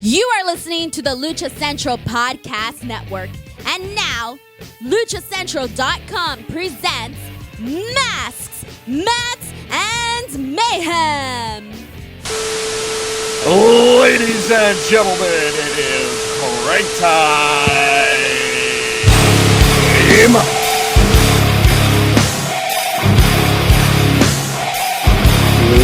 You are listening to the Lucha Central Podcast Network. And now, LuchaCentral.com presents Masks, Mats, and Mayhem. Ladies and gentlemen, it is break time.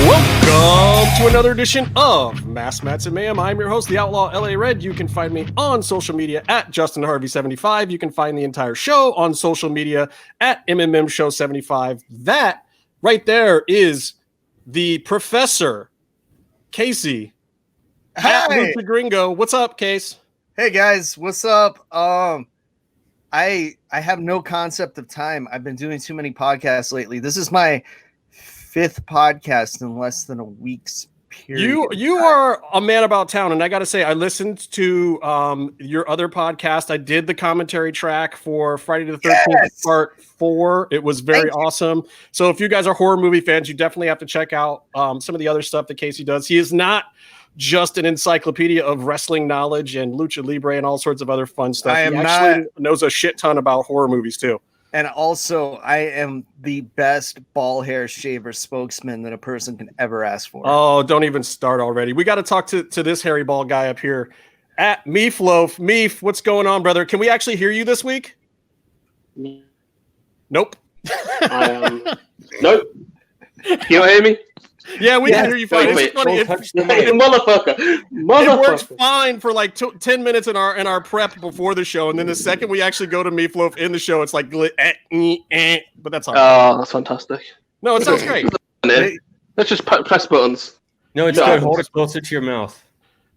Welcome to another edition of Masks, Mats, and Mayhem. I'm your host, the Outlaw LA Red. You can find me on social media at JustinHarvey75. You can find the entire show on social media at MMMshow75. That right there is the Professor Casey. At Lucha Gringo. What's up, Case? Hey guys, what's up? I have no concept of time. I've been doing too many podcasts lately. This is my 5th podcast in less than a week's period. You are a man about town, and I got to say, I listened to your other podcast. I did the commentary track for Friday the 13th Part 4. It was very awesome. So if you guys are horror movie fans, you definitely have to check out some of the other stuff that Casey does. He is not just an encyclopedia of wrestling knowledge and lucha libre and all sorts of other fun stuff. He actually knows a shit ton about horror movies too. And also, I am the best ball hair shaver spokesman that a person can ever ask for. Oh, don't even start already. We got to talk to this hairy ball guy up here at Meefloaf. Meef, what's going on, brother? Can we actually hear you this week? Nope. Nope. You don't hear me? Yeah, we can hear you fine. It's funny. Motherfucker. It works fine for like 10 minutes in our prep before the show, and then the second we actually go to Meefloaf in the show, it's like, but that's all. Oh, that's fantastic. No, it sounds great. Let's just press buttons. No, it's good. Hold it closer to your mouth.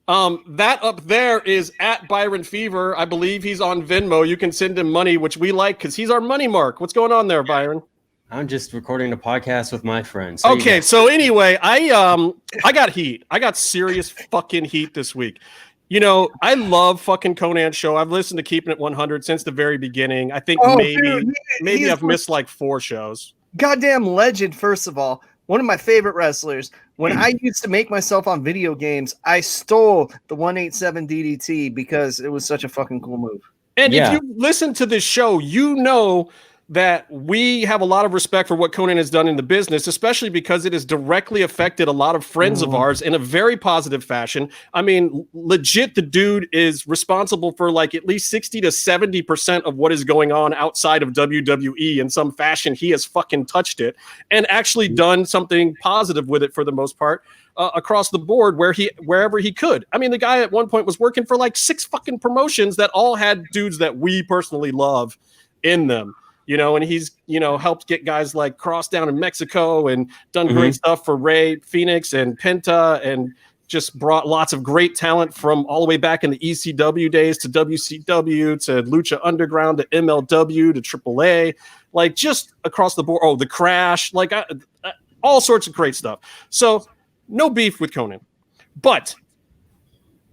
That up there is at Byron Fever. I believe he's on Venmo. You can send him money, which we like because he's our money mark. What's going on there, Byron? I'm just recording a podcast with my friends. Okay, so anyway, I got heat. I got serious fucking heat this week. You know, I love fucking Konnan's show. I've listened to Keeping It 100 since the very beginning. I think maybe I've missed like 4 shows. Goddamn legend, first of all. One of my favorite wrestlers. When I used to make myself on video games, I stole the 187 DDT because it was such a fucking cool move. And if you listen to this show, you know that we have a lot of respect for what Konnan has done in the business, especially because it has directly affected a lot of friends of ours in a very positive fashion. I mean, legit, the dude is responsible for like at least 60 to 70% of what is going on outside of WWE in some fashion. He has fucking touched it and actually done something positive with it for the most part. Across the board wherever he could. I mean, the guy at one point was working for like 6 fucking promotions that all had dudes that we personally love in them. You know, and he's, helped get guys like Cross down in Mexico and done great stuff for Ray, Fenix, and Penta, and just brought lots of great talent from all the way back in the ECW days to WCW to Lucha Underground to MLW to AAA, like just across the board. Oh, the Crash, like all sorts of great stuff. So no beef with Konnan. But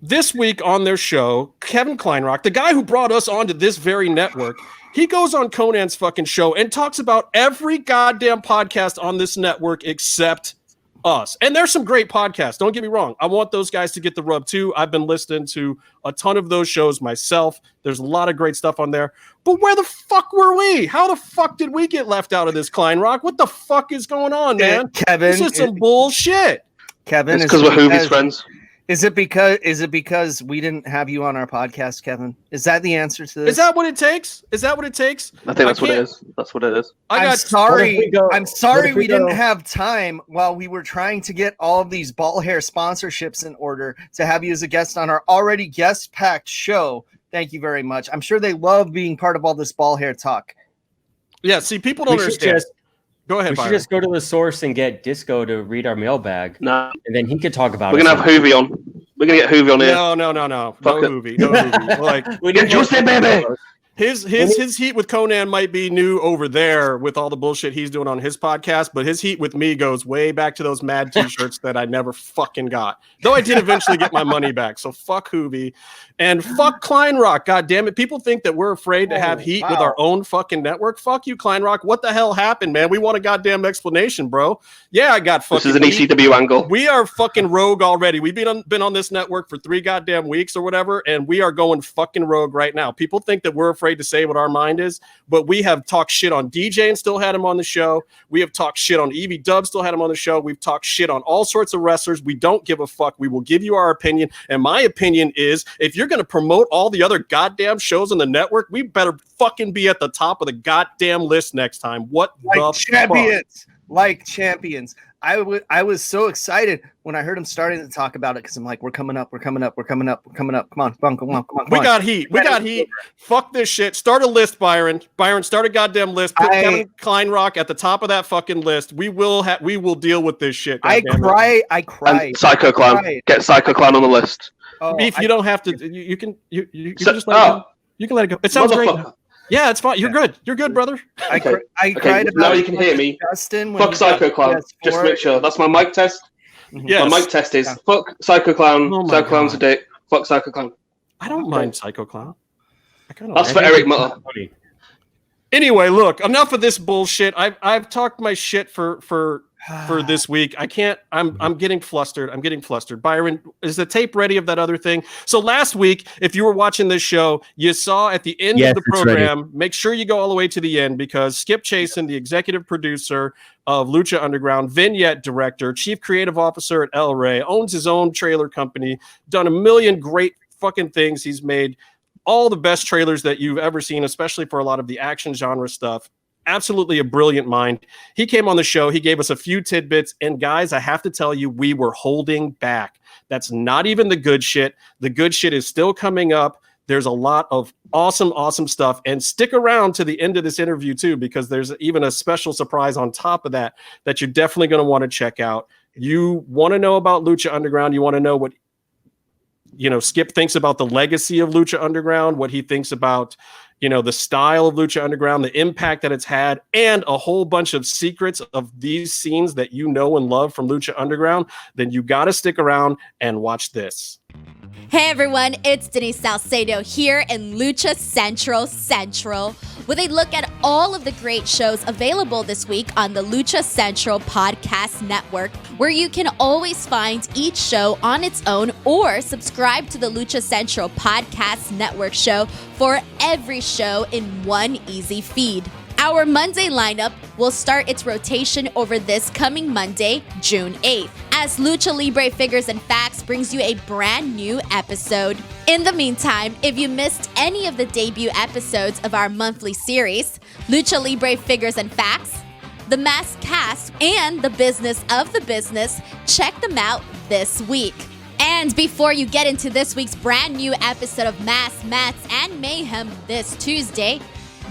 this week on their show, Kevin Kleinrock, the guy who brought us onto this very network, he goes on Konnan's fucking show and talks about every goddamn podcast on this network except us. And there's some great podcasts. Don't get me wrong. I want those guys to get the rub too. I've been listening to a ton of those shows myself. There's a lot of great stuff on there. But where the fuck were we? How the fuck did we get left out of this, Kleinrock? What the fuck is going on, man? Kevin, this is some bullshit. Kevin, it's because we're Hoovie's friends. Is it because we didn't have you on our podcast, Kevin? Is that the answer to this? Is that what it takes? I think that's what it is. That's what it is. I'm sorry we didn't have time while we were trying to get all of these ball hair sponsorships in order to have you as a guest on our already guest-packed show. Thank you very much. I'm sure they love being part of all this ball hair talk. Yeah, see, people don't understand. Go ahead, We should just go to the source and get Disco to read our mailbag. No. And then he could talk about it. We're going to have Hoovie on. We're going to get Hoovie on here. No. No Hoovie. Like, we need Justin, baby. His heat with Konnan might be new over there with all the bullshit he's doing on his podcast, but his heat with me goes way back to those mad t-shirts that I never fucking got. Though I did eventually get my money back. So fuck Hoovy and fuck Kleinrock. God damn it. People think that we're afraid to have heat with our own fucking network. Fuck you, Kleinrock. What the hell happened, man? We want a goddamn explanation, bro. Yeah, I got fucking. This is an ECW angle. We are fucking rogue already. We've been on this network for 3 goddamn weeks or whatever, and we are going fucking rogue right now. People think that we're afraid to say what our mind is, but we have talked shit on DJ and still had him on the show. We have talked shit on Evie Dub, still had him on the show. We've talked shit on all sorts of wrestlers. We don't give a fuck. We will give you our opinion, and my opinion is if you're going to promote all the other goddamn shows on the network, we better fucking be at the top of the goddamn list next time. What the champions? Fuck? Like champions. I was so excited when I heard him starting to talk about it because I'm like, we're coming up. Come on. We got heat. Fuck this shit. Start a list, Byron. Start a goddamn list. Put Kevin Kleinrock at the top of that fucking list. We will deal with this shit. I cried. And Psycho Clown. Get Psycho Clown on the list. Beef, you don't have to. You can just let it go. You can let it go. It sounds great. Yeah, it's fine. You're good. You're good, brother. I cried about now you can hear me. Justin. Fuck Psycho Clown. Just to make sure. That's my mic test. Yes. My mic test is fuck Psycho Clown. Psycho Clown's a dick. Fuck Psycho Clown. I don't mind Psycho Clown. That's for Eric Mutter. Anyway, look, enough of this bullshit. I've talked my shit for this week. I can't. I'm getting flustered. Byron, is the tape ready of that other thing? So last week, if you were watching this show, you saw at the end of the program, make sure you go all the way to the end because Skip Chaisson, the executive producer of Lucha Underground, vignette director, chief creative officer at El Rey, owns his own trailer company, done a million great fucking things. He's made all the best trailers that you've ever seen, especially for a lot of the action genre stuff. Absolutely a brilliant mind. He came on the show. He gave us a few tidbits. And guys, I have to tell you, we were holding back. That's not even the good shit. The good shit is still coming up. There's a lot of awesome stuff. And stick around to the end of this interview too, because there's even a special surprise on top of that you're definitely going to want to check out. You want to know about Lucha Underground. You want to know what Skip thinks about the legacy of Lucha Underground, what he thinks about the style of Lucha Underground, the impact that it's had, and a whole bunch of secrets of these scenes that you know and love from Lucha Underground, then you got to stick around and watch this. Hey everyone, it's Denise Salcedo here in Lucha Central with a look at all of the great shows available this week on the Lucha Central Podcast Network, where you can always find each show on its own or subscribe to the Lucha Central Podcast Network show for every show in one easy feed. Our Monday lineup will start its rotation over this coming Monday, June 8th, as Lucha Libre Figures and Facts brings you a brand new episode. In the meantime, if you missed any of the debut episodes of our monthly series, Lucha Libre Figures and Facts, The Masked Cast, and The Business of the Business, check them out this week. And before you get into this week's brand new episode of Masks, Mats, and Mayhem this Tuesday,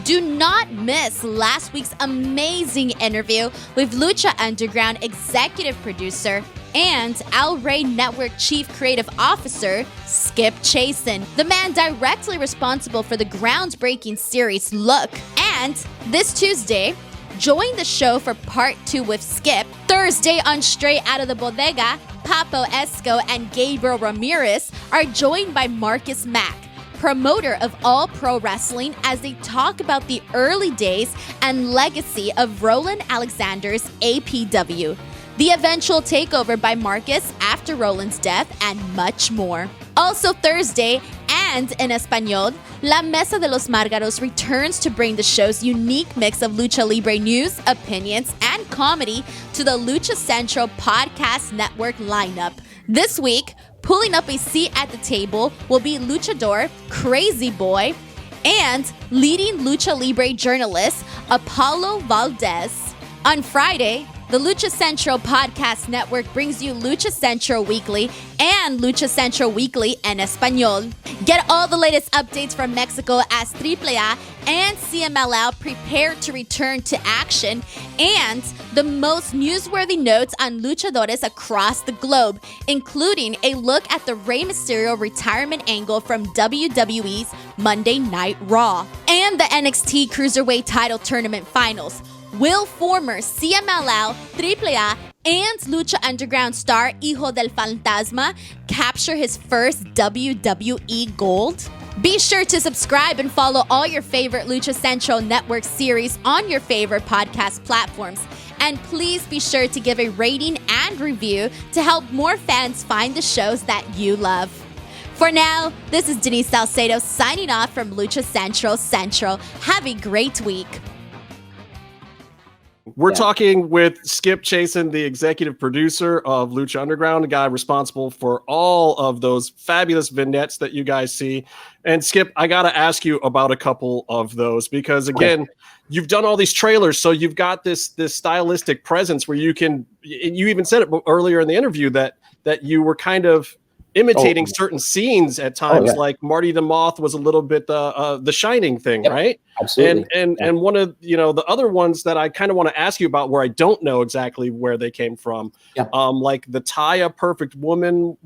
do not miss last week's amazing interview with Lucha Underground executive producer and El Rey Network Chief Creative Officer, Skip Chaisson, the man directly responsible for the groundbreaking series Look. And this Tuesday, join the show for part 2 with Skip. Thursday on Straight Out of the Bodega, Papo Esco and Gabriel Ramirez are joined by Marcus Mack, promoter of All Pro Wrestling, as they talk about the early days and legacy of Roland Alexander's APW, the eventual takeover by Marcus after Roland's death, and much more. Also Thursday, and in Espanol, La Mesa de los Márgaros returns to bring the show's unique mix of Lucha Libre news, opinions, and comedy to the Lucha Central Podcast Network lineup. This week, pulling up a seat at the table will be luchador Crazy Boy and leading Lucha Libre journalist Apollo Valdez. On Friday, the Lucha Central Podcast Network brings you Lucha Central Weekly and Lucha Central Weekly en Español. Get all the latest updates from Mexico as AAA and CMLL prepare to return to action, and the most newsworthy notes on luchadores across the globe, including a look at the Rey Mysterio retirement angle from WWE's Monday Night Raw. and the NXT Cruiserweight title tournament finals. Will former CMLL, AAA, and Lucha Underground star Hijo del Fantasma capture his first WWE gold? Be sure to subscribe and follow all your favorite Lucha Central Network series on your favorite podcast platforms. And please be sure to give a rating and review to help more fans find the shows that you love. For now, this is Denise Salcedo signing off from Lucha Central Central. Have a great week. We're talking with Skip Chaisson, the executive producer of Lucha Underground, a guy responsible for all of those fabulous vignettes that you guys see. And Skip, I got to ask you about a couple of those because, again, you've done all these trailers, so you've got this stylistic presence where you can. You even said it earlier in the interview that you were kind of imitating certain scenes at times, like Marty the Moth was a little bit the Shining thing, right? Absolutely. And one of the other ones that I kind of want to ask you about where I don't know exactly where they came from, like the Taya Perfect Woman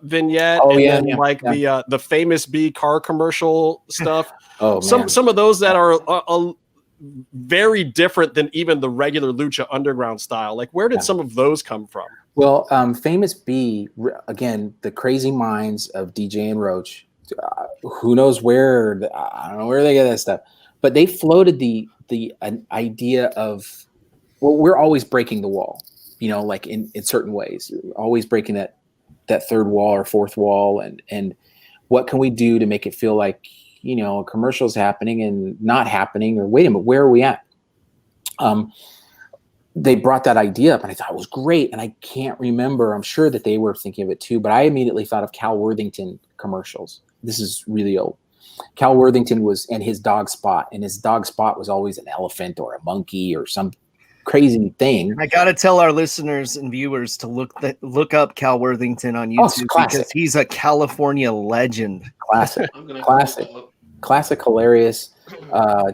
vignette, the Famous Bee car commercial stuff. Some of those that are very different than even the regular Lucha Underground style. Like, where did some of those come from? Well, Famous B, again, the crazy minds of DJ and Roach. Who knows where? I don't know where they get that stuff. But they floated an idea of, well, we're always breaking the wall, like in certain ways. Always breaking that third wall or fourth wall. And what can we do to make it feel like, a commercial's happening and not happening? Or wait a minute, where are we at? They brought that idea up and I thought it was great. And I can't remember, I'm sure that they were thinking of it too, but I immediately thought of Cal Worthington commercials. This is really old. Cal Worthington and his dog Spot, and his dog Spot was always an elephant or a monkey or some crazy thing. I got to tell our listeners and viewers to look up Cal Worthington on YouTube because he's a California legend. Classic, hilarious,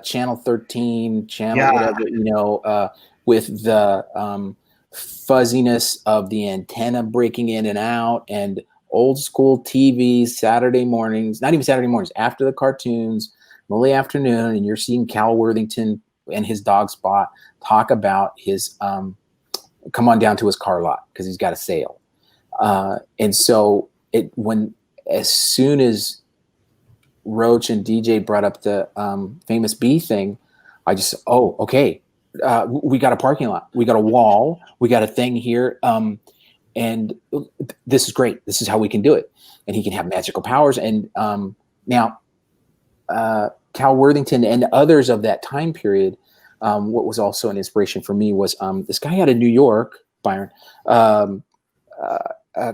Channel 13, whatever, with the fuzziness of the antenna breaking in and out, and old school TV Saturday mornings, not even Saturday mornings, after the cartoons, early afternoon, and you're seeing Cal Worthington and his dog Spot talk about his come on down to his car lot because he's got a sale. And so as soon as Roach and DJ brought up the Famous B thing, I just, okay. We got a parking lot. We got a wall. We got a thing here. And this is great. This is how we can do it. And he can have magical powers. And now, Cal Worthington and others of that time period, what was also an inspiration for me was this guy out of New York, Byron,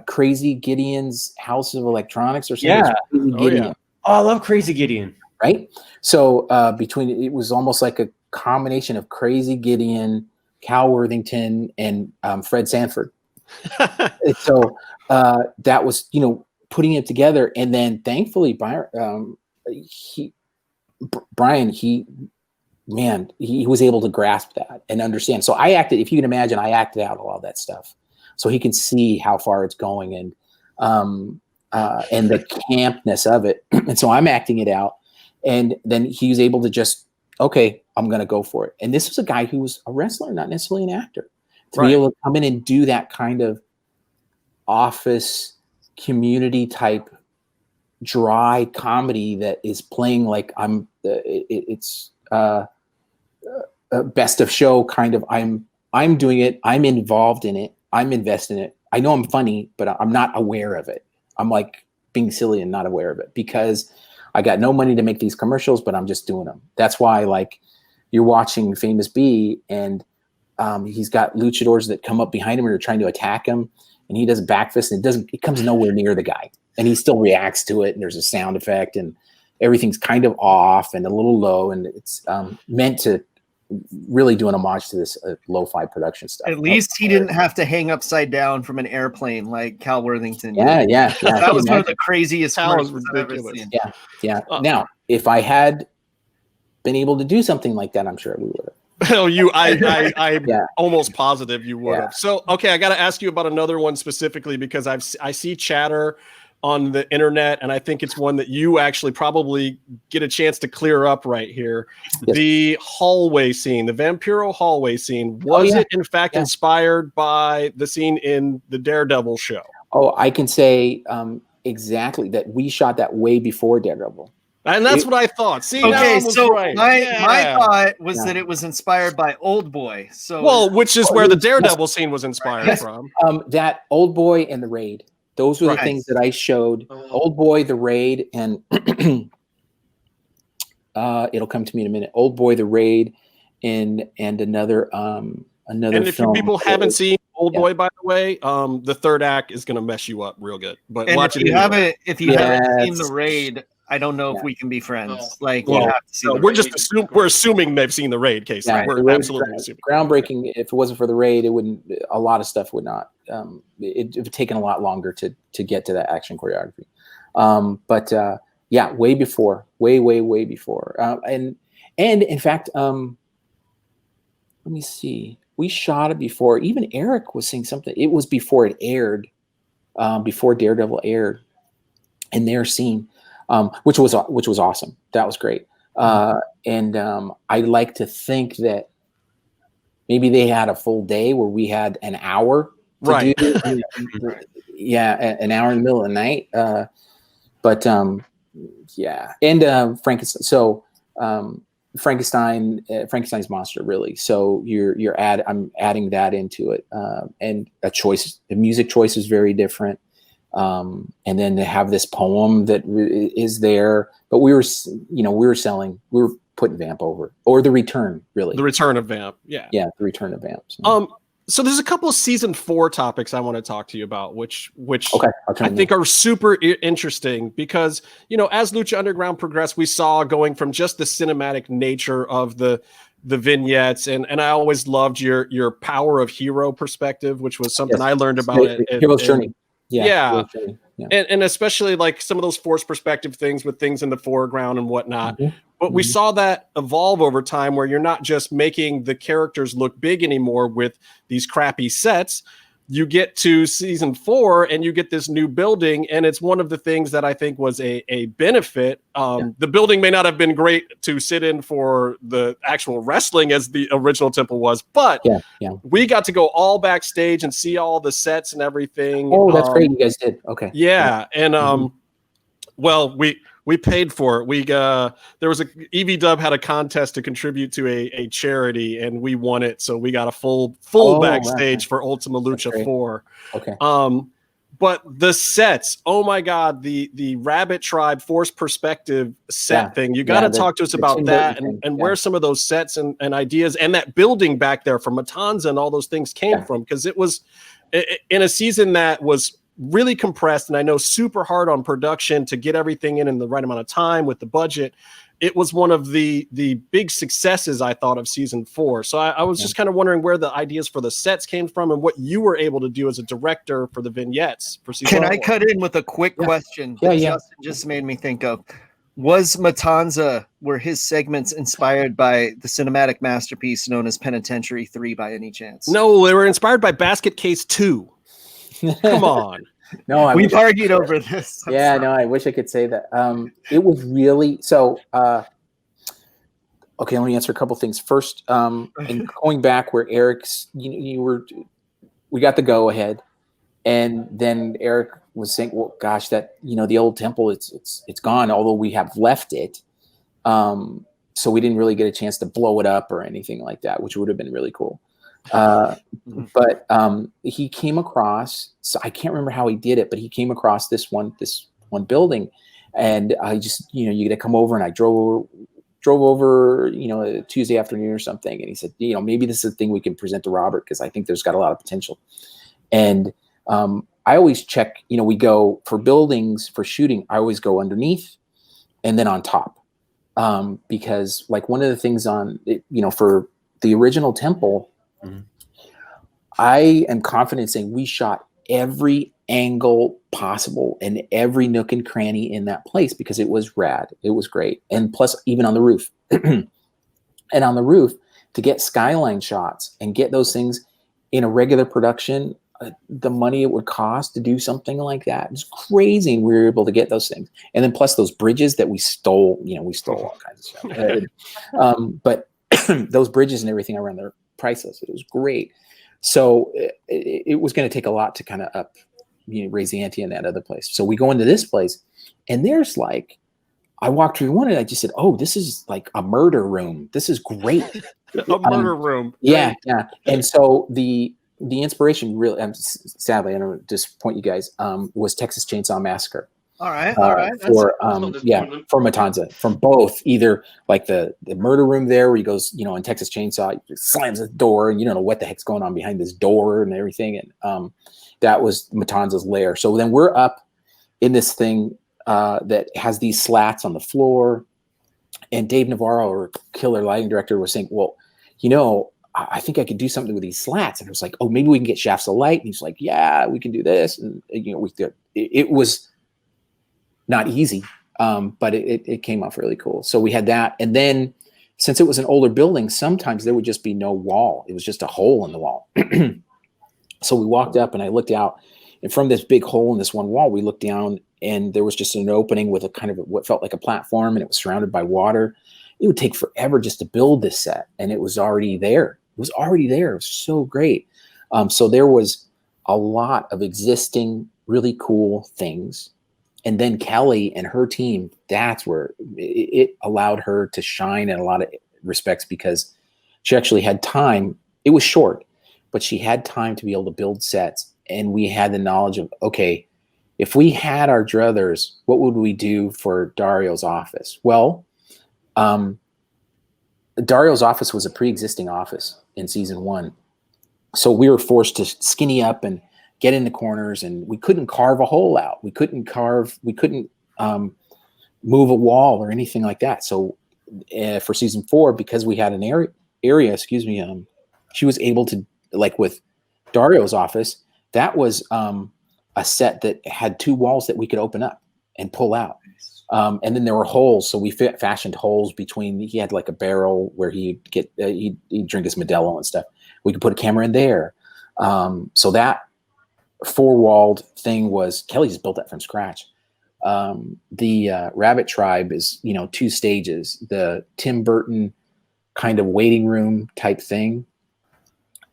Crazy Gideon's House of Electronics or something. Yeah. Oh, I love Crazy Gideon. Right? So it was almost like a combination of Crazy Gideon, Cal Worthington, and Fred Sanford. So that was, putting it together. And then thankfully, Brian, he was able to grasp that and understand. So if you can imagine, I acted out a lot of that stuff. So he can see how far it's going and the campness of it. And so I'm acting it out. And then he was able to just, okay, I'm going to go for it. And this was a guy who was a wrestler, not necessarily an actor. To be able to come in and do that kind of office community type dry comedy that is playing like it's best of show kind of, I'm doing it. I'm involved in it. I'm invested in it. I know I'm funny, but I'm not aware of it. I'm like being silly and not aware of it because I got no money to make these commercials, but I'm just doing them. That's why, like, you're watching Famous B, and he's got luchadors that come up behind him and are trying to attack him, and he does a back fist, and it comes nowhere near the guy, and he still reacts to it, and there's a sound effect, and everything's kind of off and a little low, and it's meant to really do an homage to this lo-fi production stuff. At least he didn't have to hang upside down from an airplane like Cal Worthington. Yeah. That was one of the craziest commercials I've ever seen. Yeah. Now, if I had been able to do something like that, I'm sure we would have. I'm almost positive you would have. So, okay, I got to ask you about another one specifically because I see chatter on the internet, and I think it's one that you actually probably get a chance to clear up right here. Yes. The hallway scene, the Vampiro hallway scene, was it in fact inspired by the scene in the Daredevil show? Oh, I can say exactly that we shot that way before Daredevil. And that's what I thought. See, okay, so right. my thought was that it was inspired by Old Boy. So which is where the Daredevil scene was inspired from. That Old Boy and the Raid. Those were the things that I showed. Old Boy, the Raid, and it'll come to me in a minute. Old Boy, the Raid, and another film. And if people haven't seen Old Boy, by the way, the third act is going to mess you up real good. But watch it. If you haven't seen the Raid, I don't know if we can be friends. Like, you have to see we're assuming they've seen the Raid case. Yeah, we're absolutely assuming. Groundbreaking. If it wasn't for the Raid, it wouldn't. A lot of stuff would not. It would have taken a lot longer to get to that action choreography. But way before, way before. And in fact, let me see. We shot it before. Even Eric was saying something. It was before it aired, before Daredevil aired, in their scene. Which was awesome. That was great. And I like to think that maybe they had a full day where we had an hour to do. An hour in the middle of the night. And Frankenstein. So Frankenstein's monster, really. So I'm adding that into it, and the music choice is very different. And then to have this poem that is there, but we were putting Vamp over, or the return, really. The return of Vamp. Yeah, the return of Vamp. So there's a couple of season 4 topics I want to talk to you about, which I think are super interesting because, as Lucha Underground progressed, we saw going from just the cinematic nature of the vignettes, and I always loved your power of hero perspective, which was something I learned about Hero's Journey. Yeah. And especially like some of those forced perspective things with things in the foreground and whatnot. Mm-hmm. But we saw that evolve over time where you're not just making the characters look big anymore with these crappy sets. You get to season 4 and you get this new building. And it's one of the things that I think was a benefit. The building may not have been great to sit in for the actual wrestling as the original temple was, but we got to go all backstage and see all the sets and everything. Oh, that's great. You guys did. Okay. Yeah. And, we paid for it. There was EV Dub had a contest to contribute to a charity, and we won it. So we got a full backstage for Ultima Lucha 4. Okay. But the sets, oh my God, the Rabbit Tribe forced perspective set thing. You got to talk to us about that and where some of those sets and ideas and that building back there from Matanza and all those things came from, because it was in a season that was really compressed, and I know super hard on production to get everything in the right amount of time with the budget. It was one of the big successes, I thought, of season 4. So I was just kind of wondering where the ideas for the sets came from and what you were able to do as a director for the vignettes for season 4. Can I cut in with a quick question that Justin just made me think of? Was Matanza, were his segments inspired by the cinematic masterpiece known as Penitentiary 3 by any chance? No, they were inspired by Basket Case 2. Come on. No, we've argued over this. I wish I could say that. It was really so. Okay, let me answer a couple things first. And going back where Eric's, we got the go ahead, and then Eric was saying, "Well, gosh, that the old temple, it's gone. Although we have left it, so we didn't really get a chance to blow it up or anything like that, which would have been really cool." But he came across, so I can't remember how he did it, but he came across this one building, and I just, you got to come over, and I drove over, a Tuesday afternoon or something. And he said, maybe this is a thing we can present to Robert, because I think there's got a lot of potential. And I always check, we go for buildings for shooting. I always go underneath and then on top, because like one of the things on it, for the original temple, I am confident saying we shot every angle possible and every nook and cranny in that place because it was rad. It was great. And plus, even on the roof. And on the roof, to get skyline shots and get those things in a regular production, the money it would cost to do something like that. It's crazy. And we were able to get those things. And then plus those bridges that we stole, we stole all kinds of stuff. But those bridges and everything around there, priceless. It was great. So it was going to take a lot to kind of raise the ante in that other place. So we go into this place and there's like, I walked through one and I just said, oh, this is like a murder room. This is great. A murder room. Yeah. Yeah. And so the inspiration really, sadly, I don't want to disappoint you guys, was Texas Chainsaw Massacre. All right. For Matanza, from both, either like the murder room there where he goes, in Texas Chainsaw, he slams the door and you don't know what the heck's going on behind this door and everything. And that was Matanza's lair. So then we're up in this thing that has these slats on the floor. And Dave Navarro, our killer lighting director, was saying, well, I think I could do something with these slats. And it was like, oh, maybe we can get shafts of light. And he's like, yeah, we can do this. And, we did. It was not easy, but it came off really cool. So we had that. And then since it was an older building, sometimes there would just be no wall. It was just a hole in the wall. So we walked up and I looked out, and from this big hole in this one wall, we looked down and there was just an opening with a kind of what felt like a platform, and it was surrounded by water. It would take forever just to build this set, and it was already there. It was so great. So there was a lot of existing really cool things. And then Kelly and her team, that's where it allowed her to shine in a lot of respects, because she actually had time. It was short, but she had time to be able to build sets. And we had the knowledge of, okay, if we had our druthers, what would we do for Dario's office? Well, Dario's office was a pre-existing office in season 1. So we were forced to skinny up and get in the corners, and we couldn't carve a hole out. We couldn't move a wall or anything like that. So for season 4, because we had an area, she was able to, like with Dario's office, that was a set that had 2 walls that we could open up and pull out. And then there were holes. So we fashioned holes between, he had like a barrel where he'd drink his Modelo and stuff. We could put a camera in there. So that 4-walled thing was, Kelly just built that from scratch. The Rabbit Tribe is, 2 stages. The Tim Burton kind of waiting room type thing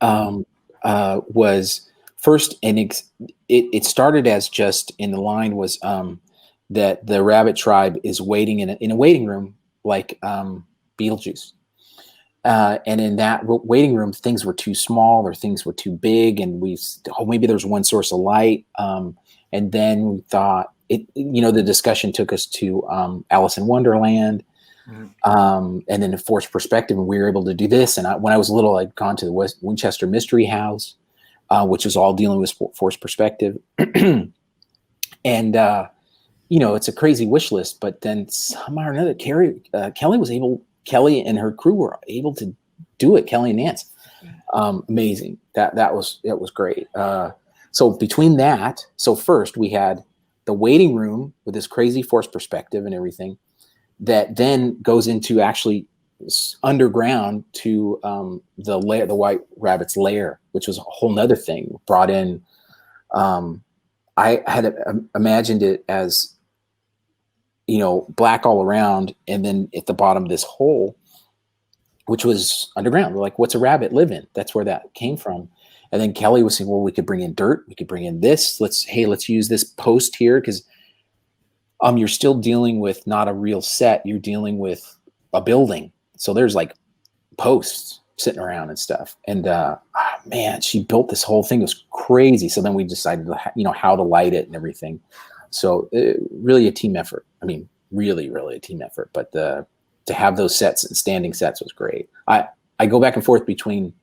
was first, and it started as just in the line was that the Rabbit Tribe is waiting in a waiting room like Beetlejuice. And in that waiting room, things were too small or things were too big. And maybe there's one source of light. And then we thought the discussion took us to Alice in Wonderland. And then the forced perspective, and we were able to do this. And when I was little, I'd gone to the Winchester Mystery House, which was all dealing with forced perspective. And, it's a crazy wish list, but then somehow or another, Kelly and her crew were able to do it. Kelly and Nance, amazing. That was great. So between that, first we had the waiting room with this crazy forced perspective and everything that then goes into actually underground to the White Rabbit's lair, which was a whole nother thing brought in. I had imagined it as, black all around, and then at the bottom of this hole, which was underground. We're like, what's a rabbit live in? That's where that came from. And then Kelly was saying, well, we could bring in dirt. We could bring in this. Let's use this post here. Cause you're still dealing with not a real set. You're dealing with a building. So there's like posts sitting around and stuff. And man, she built this whole thing. It was crazy. So then we decided, how to light it and everything. So really a team effort. I mean, really, really a team effort. But to have those sets and standing sets was great. I go back and forth between,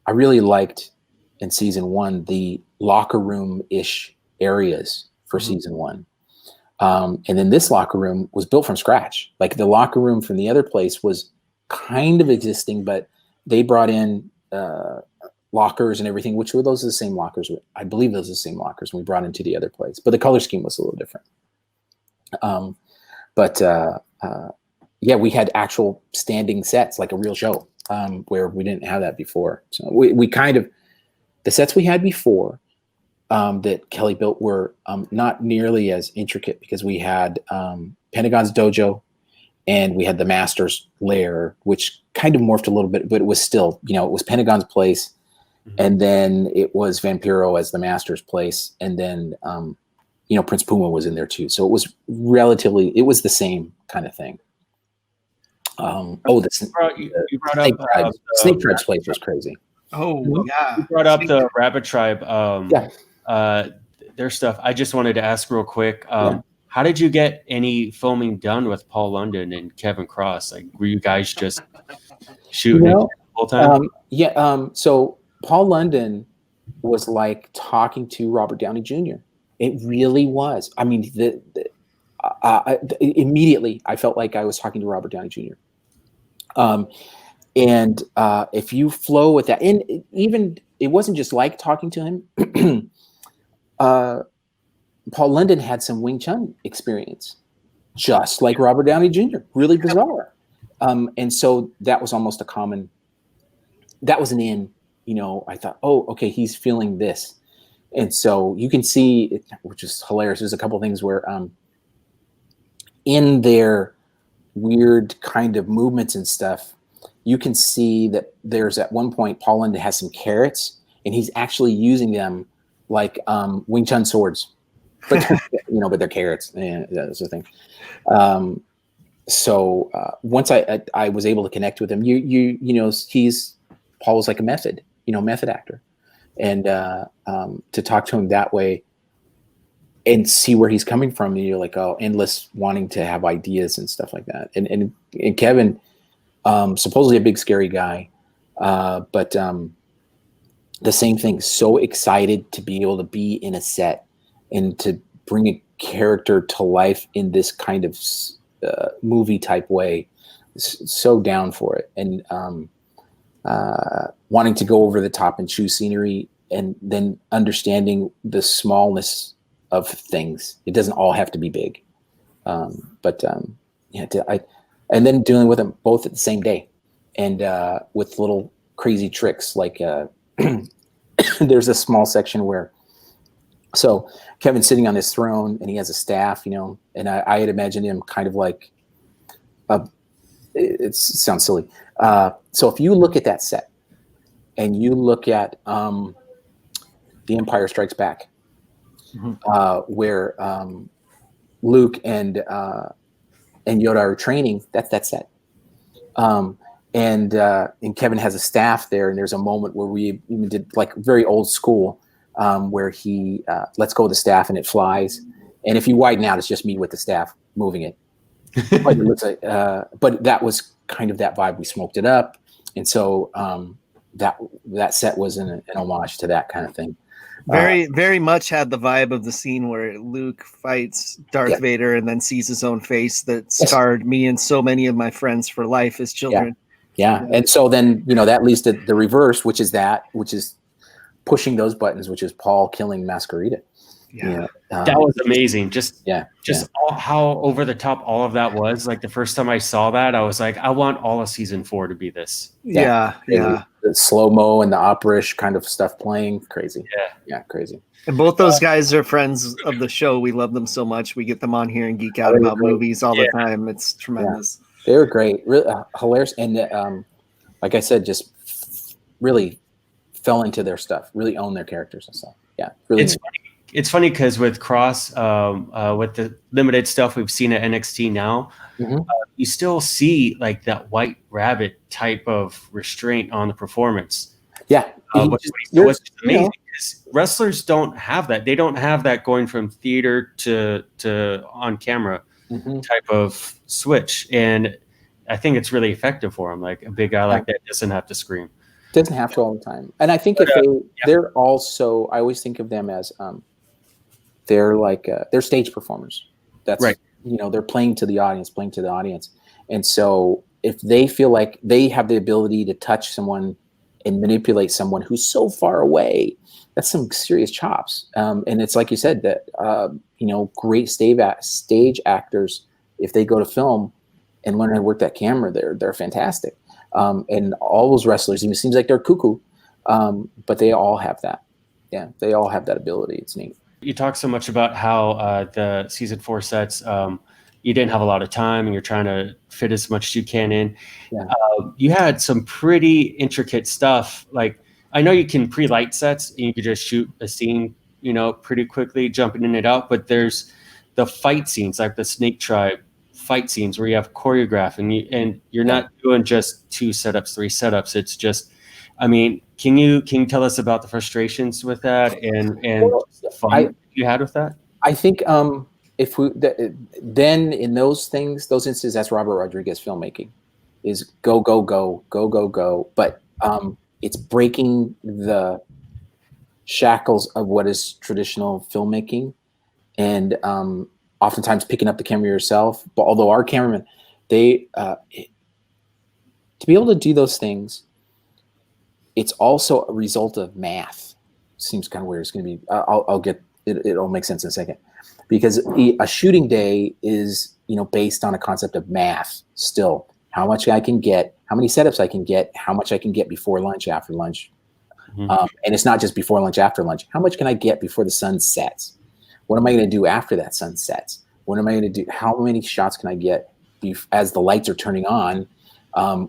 I really liked in season 1, the locker room-ish areas for season 1. And then this locker room was built from scratch. Like the locker room from the other place was kind of existing, but they brought in lockers and everything, which were those are the same lockers. I believe those are the same lockers we brought into the other place, but the color scheme was a little different. Yeah, we had actual standing sets, like a real show, where we didn't have that before. So we kind of, The sets we had before that Kelly built were not nearly as intricate because we had Pentagon's dojo and we had the Master's lair, which kind of morphed a little bit, but it was still, it was Pentagon's place. And then it was Vampiro as the Master's place. And then, Prince Puma was in there too. So it was it was the same kind of thing. You brought up Snake Tribe's place was crazy. Oh, yeah. You brought up the Rabbit Tribe. Their stuff. I just wanted to ask real quick. How did you get any filming done with Paul London and Kevin Cross? Like, were you guys just shooting the whole time? So Paul London was like talking to Robert Downey Jr. It really was. I mean, immediately I felt like I was talking to Robert Downey Jr. And if you flow with that, and even it wasn't just like talking to him. Paul London had some Wing Chun experience, just like Robert Downey Jr. Really bizarre. And so that was almost that was an in. I thought, oh, okay, he's feeling this. And so you can see, which is hilarious. There's a couple of things where in their weird kind of movements and stuff, you can see that there's at one point, Paul London has some carrots and he's actually using them like Wing Chun swords, but but they're carrots. And that's the thing. So once I was able to connect with him, Paul was like a method actor, and to talk to him that way and see where he's coming from, and you're like, oh, endless wanting to have ideas and stuff like that. And Kevin, supposedly a big scary guy, but the same thing. So excited to be able to be in a set and to bring a character to life in this kind of movie type way. So down for it, and wanting to go over the top and choose scenery, and then understanding the smallness of things. It doesn't all have to be big, and then dealing with them both at the same day, and with little crazy tricks like there's a small section where Kevin's sitting on his throne and he has a staff, and I had imagined him kind of like it sounds silly. So if you look at that set and you look at The Empire Strikes Back, where Luke and Yoda are training, that's that set. And Kevin has a staff there, and there's a moment where we even did like very old school, where he lets go of the staff and it flies. And if you widen out, it's just me with the staff moving it. But it looks like, but that was kind of that vibe. We smoked it up, and so that set was an homage to that kind of thing. Very much had the vibe of the scene where Luke fights Darth Vader and then sees his own face that scarred me and so many of my friends for life as children. Yeah. And so then, that leads to the reverse, which is pushing those buttons, which is Paul killing Masquerita. That was amazing. How over the top all of that was. Like the first time I saw that, I was like, I want all of season 4 to be this. Yeah. The slow-mo and the opera-ish kind of stuff playing. Crazy. Yeah, crazy. And both those guys are friends of the show. We love them so much. We get them on here and geek out about movies all the time. It's tremendous. They were great. Really hilarious. And like I said, just really fell into their stuff, really own their characters and stuff. Yeah, really. It's funny because with Cross, with the limited stuff we've seen at NXT now, you still see like that White Rabbit type of restraint on the performance. Yeah, which is amazing because wrestlers don't have that. They don't have that going from theater to on camera type of switch, and I think it's really effective for him. Like a big guy like that doesn't have to scream. Doesn't have to all the time. And I think they're also, I always think of them as they're like they're stage performers. That's right. They're playing to the audience. And so if they feel like they have the ability to touch someone and manipulate someone who's so far away, that's some serious chops. And it's like you said that great stage actors, if they go to film and learn how to work that camera, they're fantastic. And all those wrestlers, it seems like they're cuckoo. But they all have that. Yeah, they all have that ability. It's neat. You talk so much about how the season 4 sets, you didn't have a lot of time and you're trying to fit as much as you can in. Yeah. You had some pretty intricate stuff. Like, I know you can pre-light sets and you could just shoot a scene, pretty quickly, jumping in and out. But there's the fight scenes, like the Snake Tribe fight scenes, where you have choreograph and you're not doing just 2 setups, 3 setups. It's just, can you tell us about the frustrations with that and the fun you had with that? I think then in those instances, that's Robert Rodriguez filmmaking, is go, go, go, go, go, go. But it's breaking the shackles of what is traditional filmmaking, and oftentimes picking up the camera yourself. But although our cameramen, to be able to do those things, it's also a result of math. Seems kind of weird. It's going to be, I'll get it. It'll make sense in a second, because a shooting day is, based on a concept of math still. How much I can get, how many setups I can get, how much I can get before lunch, after lunch. Mm-hmm. And it's not just before lunch, after lunch. How much can I get before the sun sets? What am I going to do after that sun sets? What am I going to do? How many shots can I get as the lights are turning on?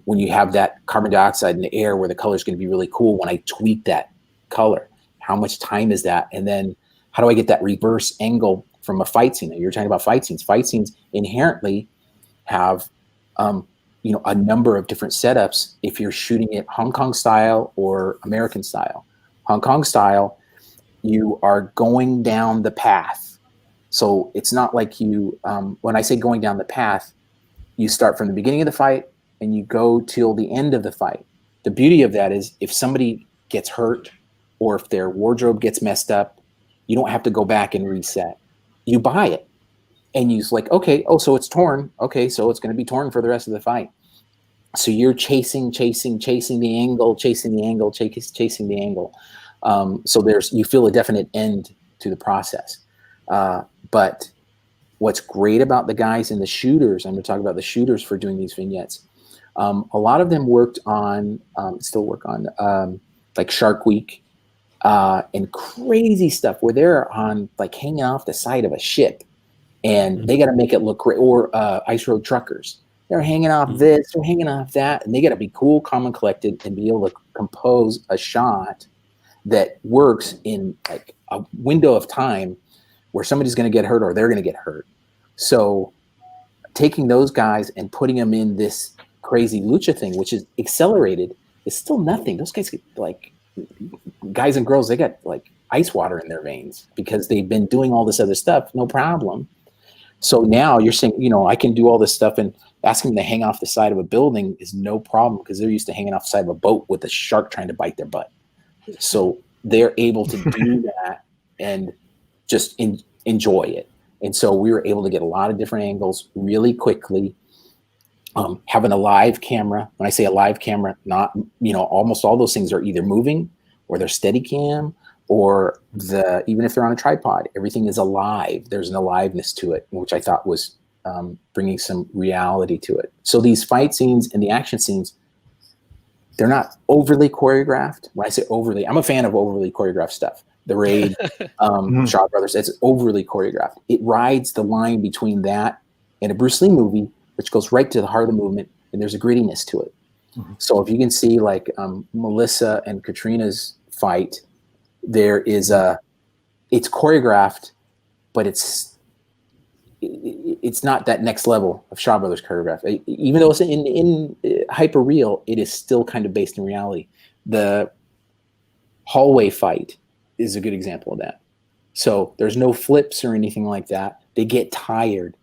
When you have that carbon dioxide in the air where the color is going to be really cool, when I tweak that color, how much time is that? And then how do I get that reverse angle from a fight scene? You're talking about fight scenes. Fight scenes inherently have, a number of different setups if you're shooting it Hong Kong style or American style. Hong Kong style, you are going down the path. So it's not like you, when I say going down the path, you start from the beginning of the fight and you go till the end of the fight. The beauty of that is if somebody gets hurt or if their wardrobe gets messed up, you don't have to go back and reset. You buy it and you're like, okay, so it's torn. Okay, so it's going to be torn for the rest of the fight. So you're chasing the angle, chasing the angle. So you feel a definite end to the process. But what's great about the guys and the shooters, I'm going to talk about the shooters for doing these vignettes. A lot of them still work on like Shark Week and crazy stuff where they're on like hanging off the side of a ship and they got to make it look great. Or Ice Road Truckers. They're hanging off this, they're hanging off that, and they got to be cool, calm, and collected and be able to compose a shot that works in like a window of time where somebody's going to get hurt or they're going to get hurt. So taking those guys and putting them in this crazy lucha thing, which is accelerated, is still nothing. Those guys get like, guys and girls, they got like ice water in their veins because they've been doing all this other stuff, no problem. So now you're saying, I can do all this stuff, and asking them to hang off the side of a building is no problem because they're used to hanging off the side of a boat with a shark trying to bite their butt. So they're able to do that and just enjoy it. And so we were able to get a lot of different angles really quickly. Having a live camera, when I say a live camera, not, almost all those things are either moving or they're steady cam, or even if they're on a tripod, everything is alive. There's an aliveness to it, which I thought was bringing some reality to it. So these fight scenes and the action scenes, they're not overly choreographed. When I say overly, I'm a fan of overly choreographed stuff. The Raid, Shaw Brothers, it's overly choreographed. It rides the line between that and a Bruce Lee movie, which goes right to the heart of the movement, and there's a grittiness to it. Mm-hmm. So if you can see like Melissa and Katrina's fight, there is it's choreographed, but it's not that next level of Shaw Brothers choreograph. Even though it's in hyper real, it is still kind of based in reality. The hallway fight is a good example of that. So there's no flips or anything like that. They get tired.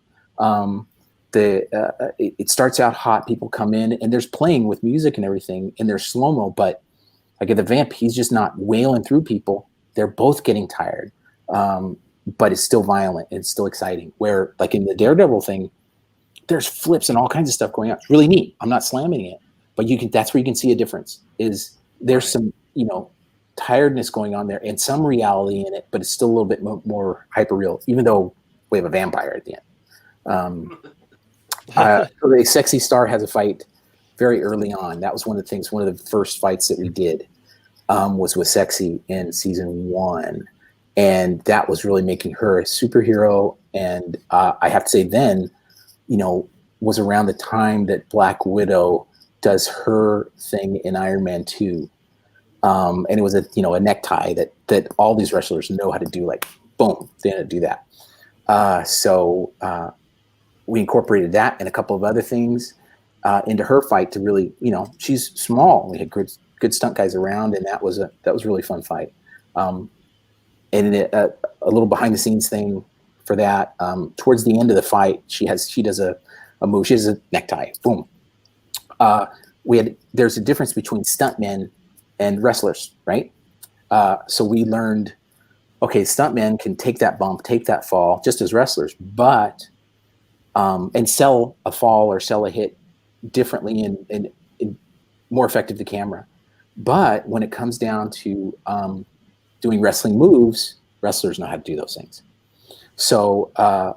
It starts out hot. People come in and there's playing with music and everything, and there's slow-mo, but like at the Vamp, he's just not wailing through people. They're both getting tired. But it's still violent and it's still exciting. Where like in the Daredevil thing, there's flips and all kinds of stuff going on. It's really neat. I'm not slamming it, but that's where you can see a difference. Is there's some, tiredness going on there and some reality in it, but it's still a little bit more hyper real, even though we have a vampire at the end. The Sexy Star has a fight very early on. That was one of the first fights that we did. was with Sexy in season 1. And that was really making her a superhero. And I have to say then, was around the time that Black Widow does her thing in Iron Man 2. And it was a necktie that all these wrestlers know how to do, like, boom, they know how to do that. So we incorporated that and a couple of other things into her fight to really, she's small. We had good stunt guys around, and that was a really fun fight. And a little behind the scenes thing for that. Towards the end of the fight, she does a move. She has a necktie. Boom. There's a difference between stuntmen and wrestlers, right? So we learned, okay, stuntmen can take that bump, take that fall, just as wrestlers, but and sell a fall or sell a hit differently and more effective to camera. But when it comes down to doing wrestling moves, wrestlers know how to do those things. So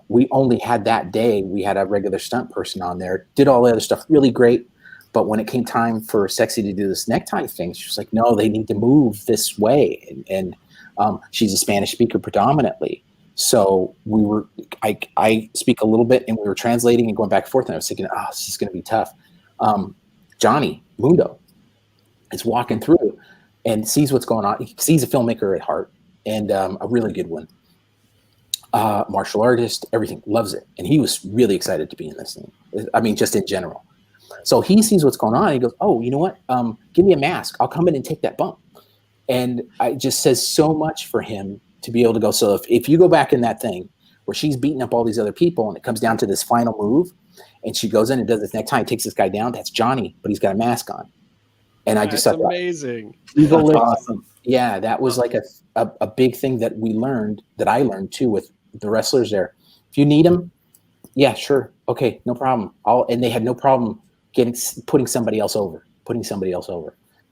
we only had that day, we had a regular stunt person on there, did all the other stuff really great. But when it came time for Sexy to do this necktie thing, she was like, no, they need to move this way. And she's a Spanish speaker predominantly. So I speak a little bit, and we were translating and going back and forth. And I was thinking, this is going to be tough. Johnny Mundo is walking through and sees what's going on. He sees a filmmaker at heart, and a really good one. Martial artist, everything, loves it. And he was really excited to be in this thing. I mean, just in general. So he sees what's going on. And he goes, oh, you know what? Give me a mask. I'll come in and take that bump. And it just says so much for him to be able to go. So if you go back in that thing where she's beating up all these other people, and it comes down to this final move, and she goes in and does this necktie, takes this guy down, that's Johnny, but he's got a mask on. And I just thought, amazing. That's awesome. Yeah, that was like a big thing that I learned too with the wrestlers there. If you need them, yeah, sure. Okay, no problem. And they had no problem putting somebody else over.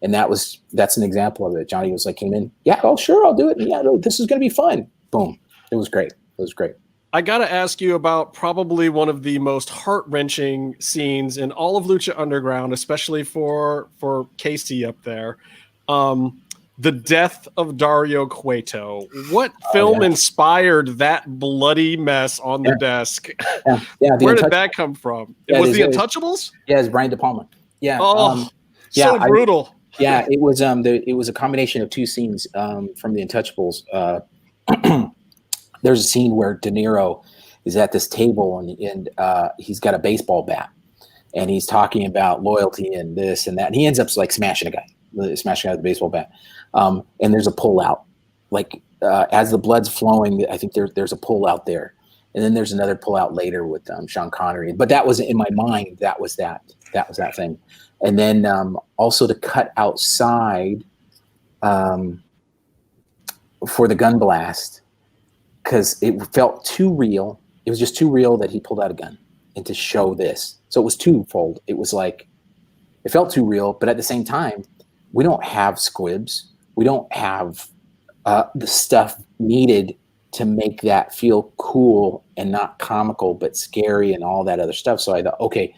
And that's an example of it. Johnny was like, came in, yeah, oh, sure, I'll do it. Yeah, no, this is going to be fun. Boom. It was great. I got to ask you about probably one of the most heart-wrenching scenes in all of Lucha Underground, especially for Casey up there. The death of Dario Cueto. What film inspired that bloody mess on the desk? Yeah. Where did that come from? Yeah, was The Untouchables? Yeah, it's Brian De Palma. Yeah. So brutal. It was it was a combination of two scenes from The Untouchables. There's a scene where De Niro is at this table and he's got a baseball bat, and he's talking about loyalty and this and that, and he ends up like smashing a guy with a baseball bat. And there's a pull out, like as the blood's flowing, I think there's a pull out there, and then there's another pull out later with Sean Connery. But that was in my mind. That was that thing. And then also to cut outside for the gun blast, because it felt too real. It was just too real that he pulled out a gun, and to show this. So it was twofold. It was like, it felt too real, but at the same time, we don't have squibs. We don't have the stuff needed to make that feel cool and not comical, but scary and all that other stuff. So I thought, okay,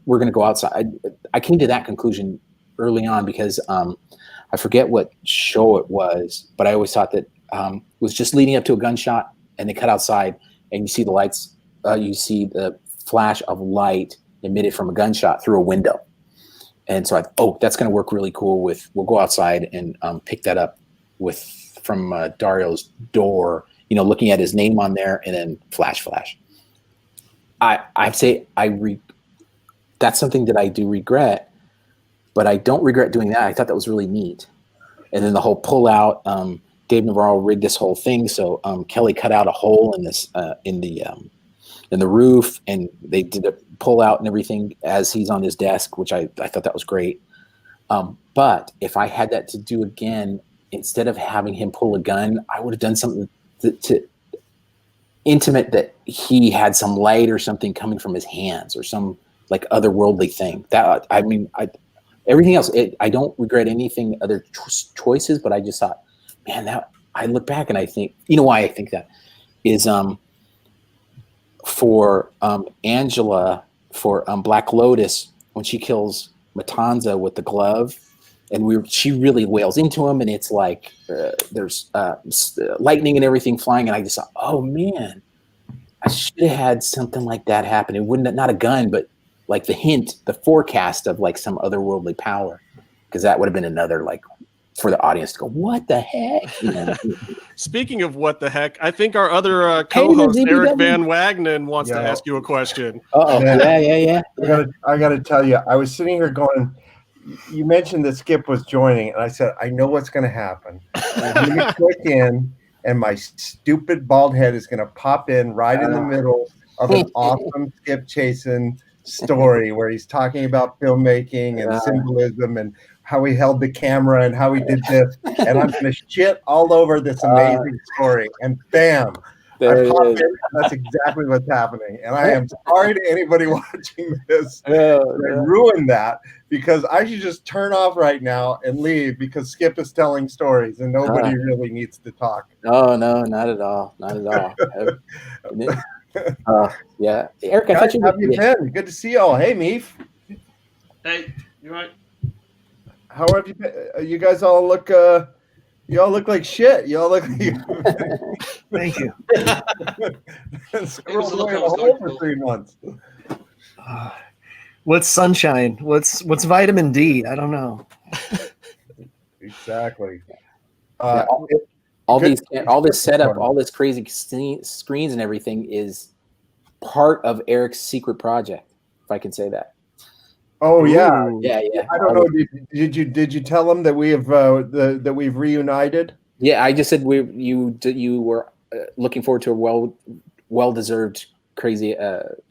we're going to go outside. I came to that conclusion early on because I forget what show it was, but I always thought that it was just leading up to a gunshot, and they cut outside, and you see the lights, you see the flash of light emitted from a gunshot through a window. And so that's going to work really cool we'll go outside and pick that up from Dario's door, looking at his name on there, and then flash. I'd say that's something that I do regret, but I don't regret doing that. I thought that was really neat. And then the whole pull out, Dave Navarro rigged this whole thing. So Kelly cut out a hole in this in the roof, and they did a pull out and everything as he's on his desk, which I thought that was great. But if I had that to do again, instead of having him pull a gun, I would have done something to intimate that he had some light or something coming from his hands or some like otherworldly thing. That everything else, I don't regret anything other choices, but I just thought, man, that I look back and I think, why I think that is for Angela, for Black Lotus, when she kills Matanza with the glove, she really wails into him, and it's like there's lightning and everything flying, and I just thought, oh man, I should have had something like that happen. It wouldn't, not a gun, but like the forecast of like some otherworldly power, because that would have been another like for the audience to go, what the heck? You know? Speaking of what the heck, I think our other co-host Eric Van Wagenen wants to ask you a question. Yeah. I gotta tell you, I was sitting here going, you mentioned that Skip was joining, and I said, I know what's going to happen. I'm going to click in, and my stupid bald head is going to pop in right in the middle of an awesome Skip Chaisson story where he's talking about filmmaking and symbolism and how he held the camera and how he did this, and I'm going to shit all over this amazing story, and bam, I pop in. That's exactly what's happening, and I am sorry to anybody watching this. I ruined that, because I should just turn off right now and leave, because Skip is telling stories and nobody really needs to talk. Oh no, not at all, not at all. Yeah, Eric, I thought you have you been? Good to see you all. Hey, Meef. Hey, you right? How have you been? You guys all look. You all look like shit. You all look like. Thank you. Scrolled away in a hole for 3 months. What's sunshine? What's vitamin D? I don't know. Exactly. All this setup, all this crazy screens and everything is part of Eric's secret project, if I can say that. Oh yeah. Yeah. I don't know. Did you tell them that we have that we've reunited? Yeah, I just said you were looking forward to a well-deserved crazy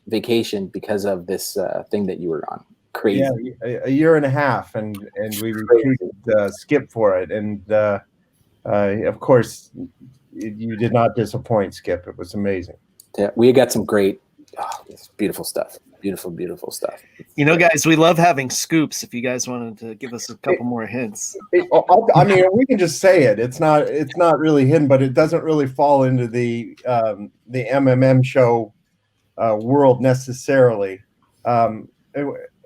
vacation because of this thing that you were on. Crazy. Yeah, a year and a half, and we recruited Skip for it, and of course you did not disappoint, Skip. It was amazing. Yeah, we got some great, beautiful stuff. Beautiful stuff. You know, guys, we love having scoops. If you guys wanted to give us a couple more hints, I mean, we can just say it. It's not really hidden, but it doesn't really fall into the MMMshow world necessarily.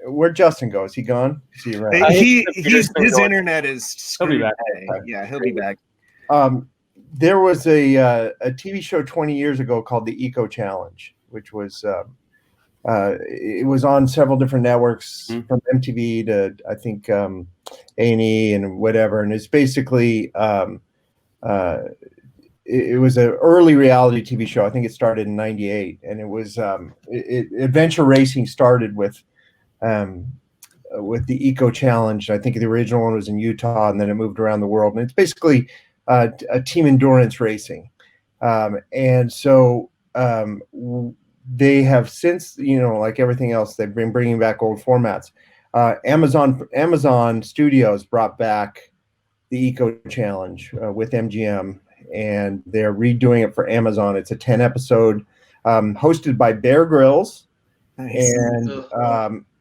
Where'd Justin go? Is he gone? Is he around? His internet is screwed. He'll be back. Yeah, he'll be back. There was a TV show 20 years ago called the Eco Challenge, which was it was on several different networks from MTV to I think A&E and whatever, and it's basically it was an early reality TV show. I think it started in '98, and it was adventure racing started with the Eco Challenge. I think the original one was in Utah, and then it moved around the world. And it's basically a team endurance racing, and so they have since, like everything else, they've been bringing back old formats. Amazon Studios brought back the Eco Challenge with MGM, and they're redoing it for Amazon. It's a 10-episode hosted by Bear Grylls. Nice. And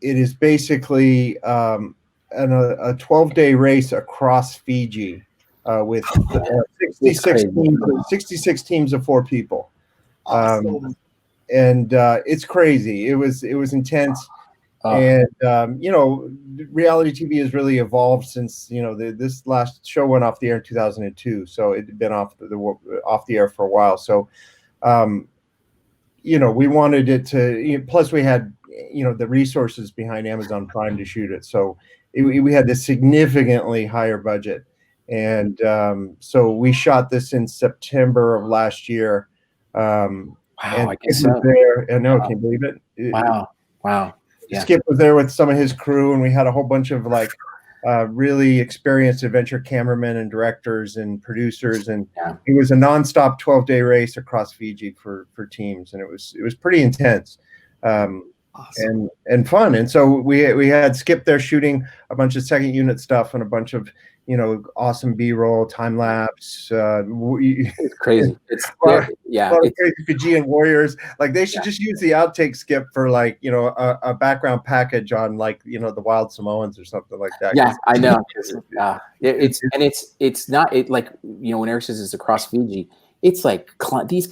it is basically a 12-day race across Fiji with 66 teams of 4 people. Awesome. And it's crazy. It was intense. And reality TV has really evolved since this last show went off the air in 2002, so it had been off the air for a while. So we wanted it to, plus we had the resources behind Amazon Prime to shoot it, so we had this significantly higher budget, and so we shot this in September of last year. Wow, I guess so. There, I know, can you believe it? Wow. Yeah. Skip was there with some of his crew, and we had a whole bunch of really experienced adventure cameramen and directors and producers, and it was a nonstop 12-day race across Fiji for teams, and it was pretty intense, awesome. and fun. And so we had Skip there shooting a bunch of second unit stuff and a bunch of awesome B-roll, time lapse. It's crazy. It's a lot of crazy Fijian warriors. Like they should just use the outtake, Skip, for a background package on the Wild Samoans or something like that. Yeah, I know. It's not when Eric says it's across Fiji. It's like these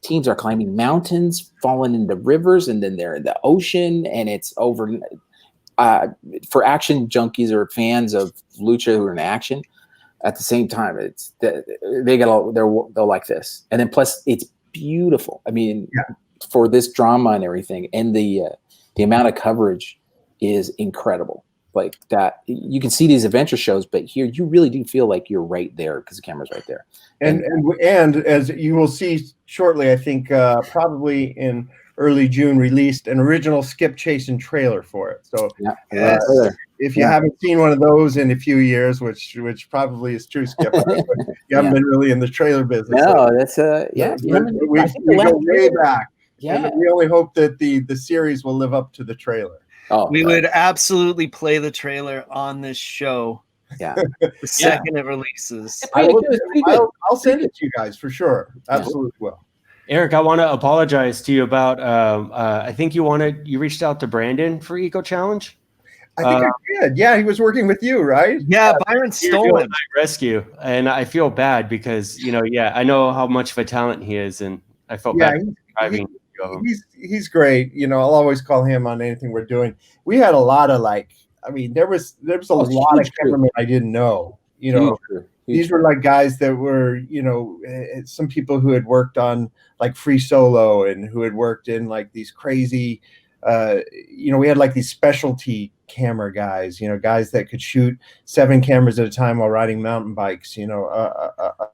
teams are climbing mountains, falling into rivers, and then they're in the ocean, and it's over. for action junkies or fans of lucha who are in action, at the same time, they'll like this. And then plus it's beautiful. I mean, for this drama and everything, and the amount of coverage is incredible. Like that, you can see these adventure shows, but here you really do feel like you're right there because the camera's right there. And as you will see shortly, I think probably in early June, released an original Skip Chaisson trailer for it. So if you haven't seen one of those in a few years, which probably is true, Skip, you haven't been really in the trailer business. No, that's we go way back. Yeah, and we only hope that the series will live up to the trailer. We would absolutely play the trailer on this show. Yeah, the second it releases. I'll send it to you guys for sure. Absolutely will. Eric, I want to apologize to you about. I think you reached out to Brandon for Eco Challenge. I think I did. Yeah, he was working with you, right? Yeah, Byron stole him. Rescue, and I feel bad because I know how much of a talent he is, and I felt bad driving. He's great. I'll always call him on anything we're doing. We had a lot of there was a lot of cameramen I didn't know. These were like guys that were, some people who had worked on like Free Solo and who had worked in like these crazy, we had like these specialty camera guys, guys that could shoot 7 cameras at a time while riding mountain bikes,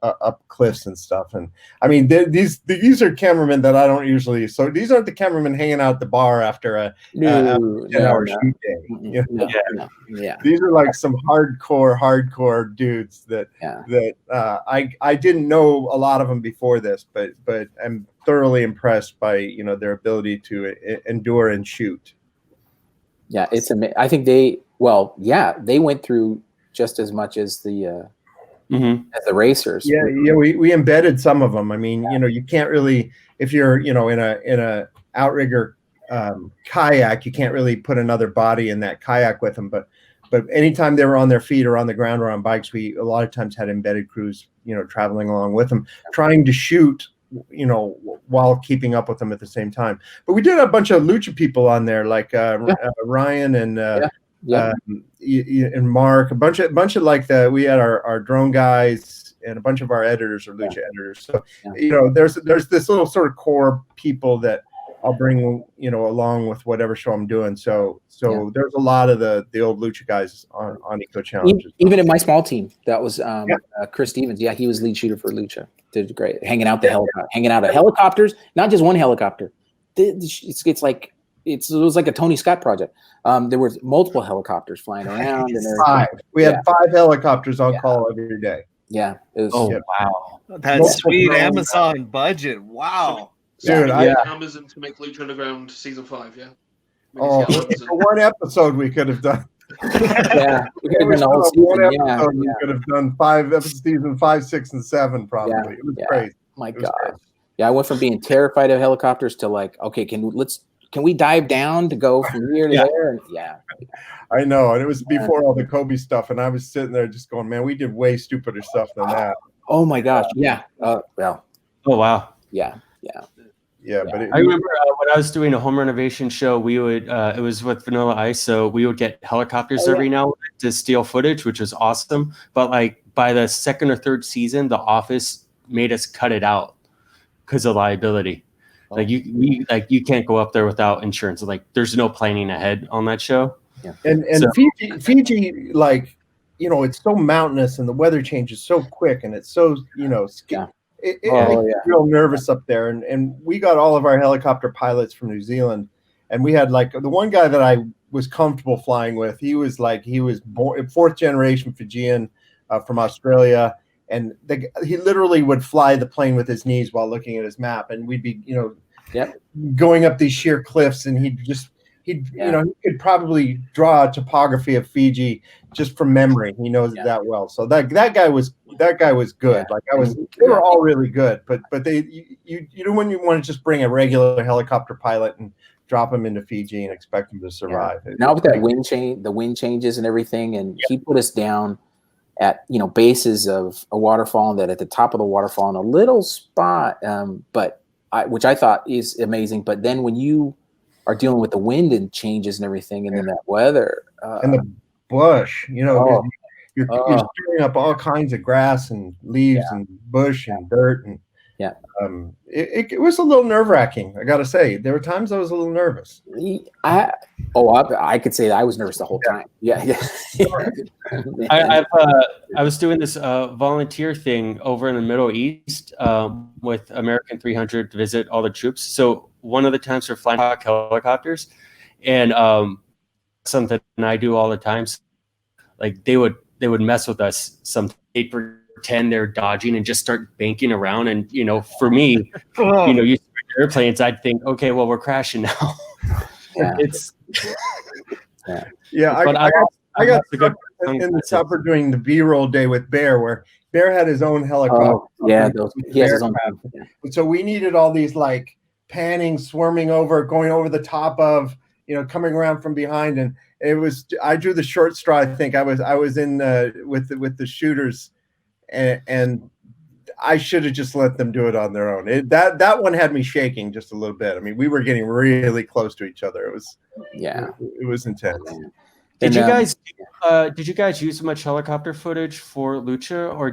up cliffs and stuff. And I mean, these are cameramen that I don't usually. So these aren't the cameramen hanging out at the bar after a 10-hour shoot day. Yeah. These are like some hardcore dudes that I didn't know a lot of them before this, but I'm thoroughly impressed by their ability to endure and shoot. Yeah, it's amazing. I think they went through just as much as the as the racers. Yeah, we embedded some of them. I mean, you can't really, if you're in a outrigger kayak, you can't really put another body in that kayak with them. But anytime they were on their feet or on the ground or on bikes, we a lot of times had embedded crews, traveling along with them, trying to shoot, while keeping up with them at the same time. But we did a bunch of lucha people on there, like Ryan and and Mark, a bunch of like that. We had our drone guys and a bunch of our editors are lucha editors. So there's this little sort of core people that I'll bring along with whatever show I'm doing. So there's a lot of the old lucha guys on Eco Challenges. Even in my small team, that was Chris Stevens. Yeah, he was lead shooter for lucha. Did great, hanging out at helicopters, not just one helicopter. It was like a Tony Scott project. There were multiple helicopters flying around. And we had 5 helicopters on call every day. Yeah. Wow. That's sweet. Amazon budget. Wow. Dude, Amazon to make Lucha Underground season 5. Yeah. For one episode we could have done. We could have done the whole season. We could have done 5 episodes, season 5, 6, and 7 probably. It was crazy. My God. Yeah, I went from being terrified of helicopters to like, okay, can we dive down to go from here to there? And I know, and it was before all the Kobe stuff, and I was sitting there just going, man, we did way stupider stuff than that. Oh my gosh, yeah. Oh wow. Yeah. But I remember when I was doing a home renovation show, we would it was with Vanilla Ice, so we would get helicopters every now and then to steal footage, which was awesome. But like by the 2nd or 3rd season, The Office made us cut it out because of liability. Like you can't go up there without insurance. Like there's no planning ahead on that show. Yeah. And Fiji, like it's so mountainous and the weather changes so quick and it's so It makes me real nervous up there, and we got all of our helicopter pilots from New Zealand, and we had like the one guy that I was comfortable flying with. He was born 4th generation Fijian from Australia, and he literally would fly the plane with his knees while looking at his map, and we'd be going up these sheer cliffs, and he could probably draw a topography of Fiji just from memory. He knows it that well. So that guy was good. They were all really good, but when you want to just bring a regular helicopter pilot and drop him into Fiji and expect him to survive. Now with that the wind changes and everything, and he put us down at bases of a waterfall, and that at the top of the waterfall in a little spot, which I thought is amazing. But then when you are dealing with the wind and changes and everything, and then that weather and the bush, you're stirring up all kinds of grass and leaves and bush and dirt, and it was a little nerve-wracking. I got to say, there were times I was a little nervous. I could say that I was nervous the whole time. Yeah. I was doing this volunteer thing over in the Middle East with American 300 to visit all the troops. So one of the times we're flying helicopters, and something I do all the time. Like they would mess with us. They'd pretend they're dodging and just start banking around. And for me, you airplanes, I'd think, okay, well, we're crashing now. It's But I got in the chopper doing the B-roll day with Bear, where Bear had his own helicopter. He has his own. So we needed all these like panning, swarming over, going over the top of, coming around from behind, and I drew the short straw. I think I was in with the shooters, and I should have just let them do it on their own. That one had me shaking just a little bit. I mean, we were getting really close to each other. It was intense. Did you guys use much helicopter footage for Lucha, or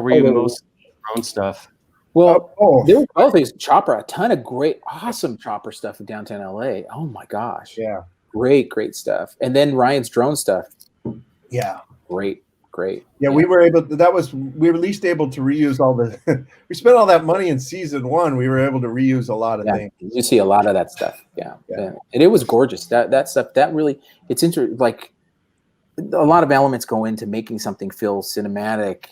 were you mostly drone stuff? Well, there were both things. Chopper, a ton of great, awesome chopper stuff in downtown LA. Oh my gosh. Yeah. Great stuff. And then Ryan's drone stuff. Yeah. Great. Yeah, we were able to, we were at least able to reuse all the, we spent all that money in season 1. We were able to reuse a lot of things. You see a lot of that stuff. Yeah. And it was gorgeous. That stuff, that really, it's interesting. Like a lot of elements go into making something feel cinematic.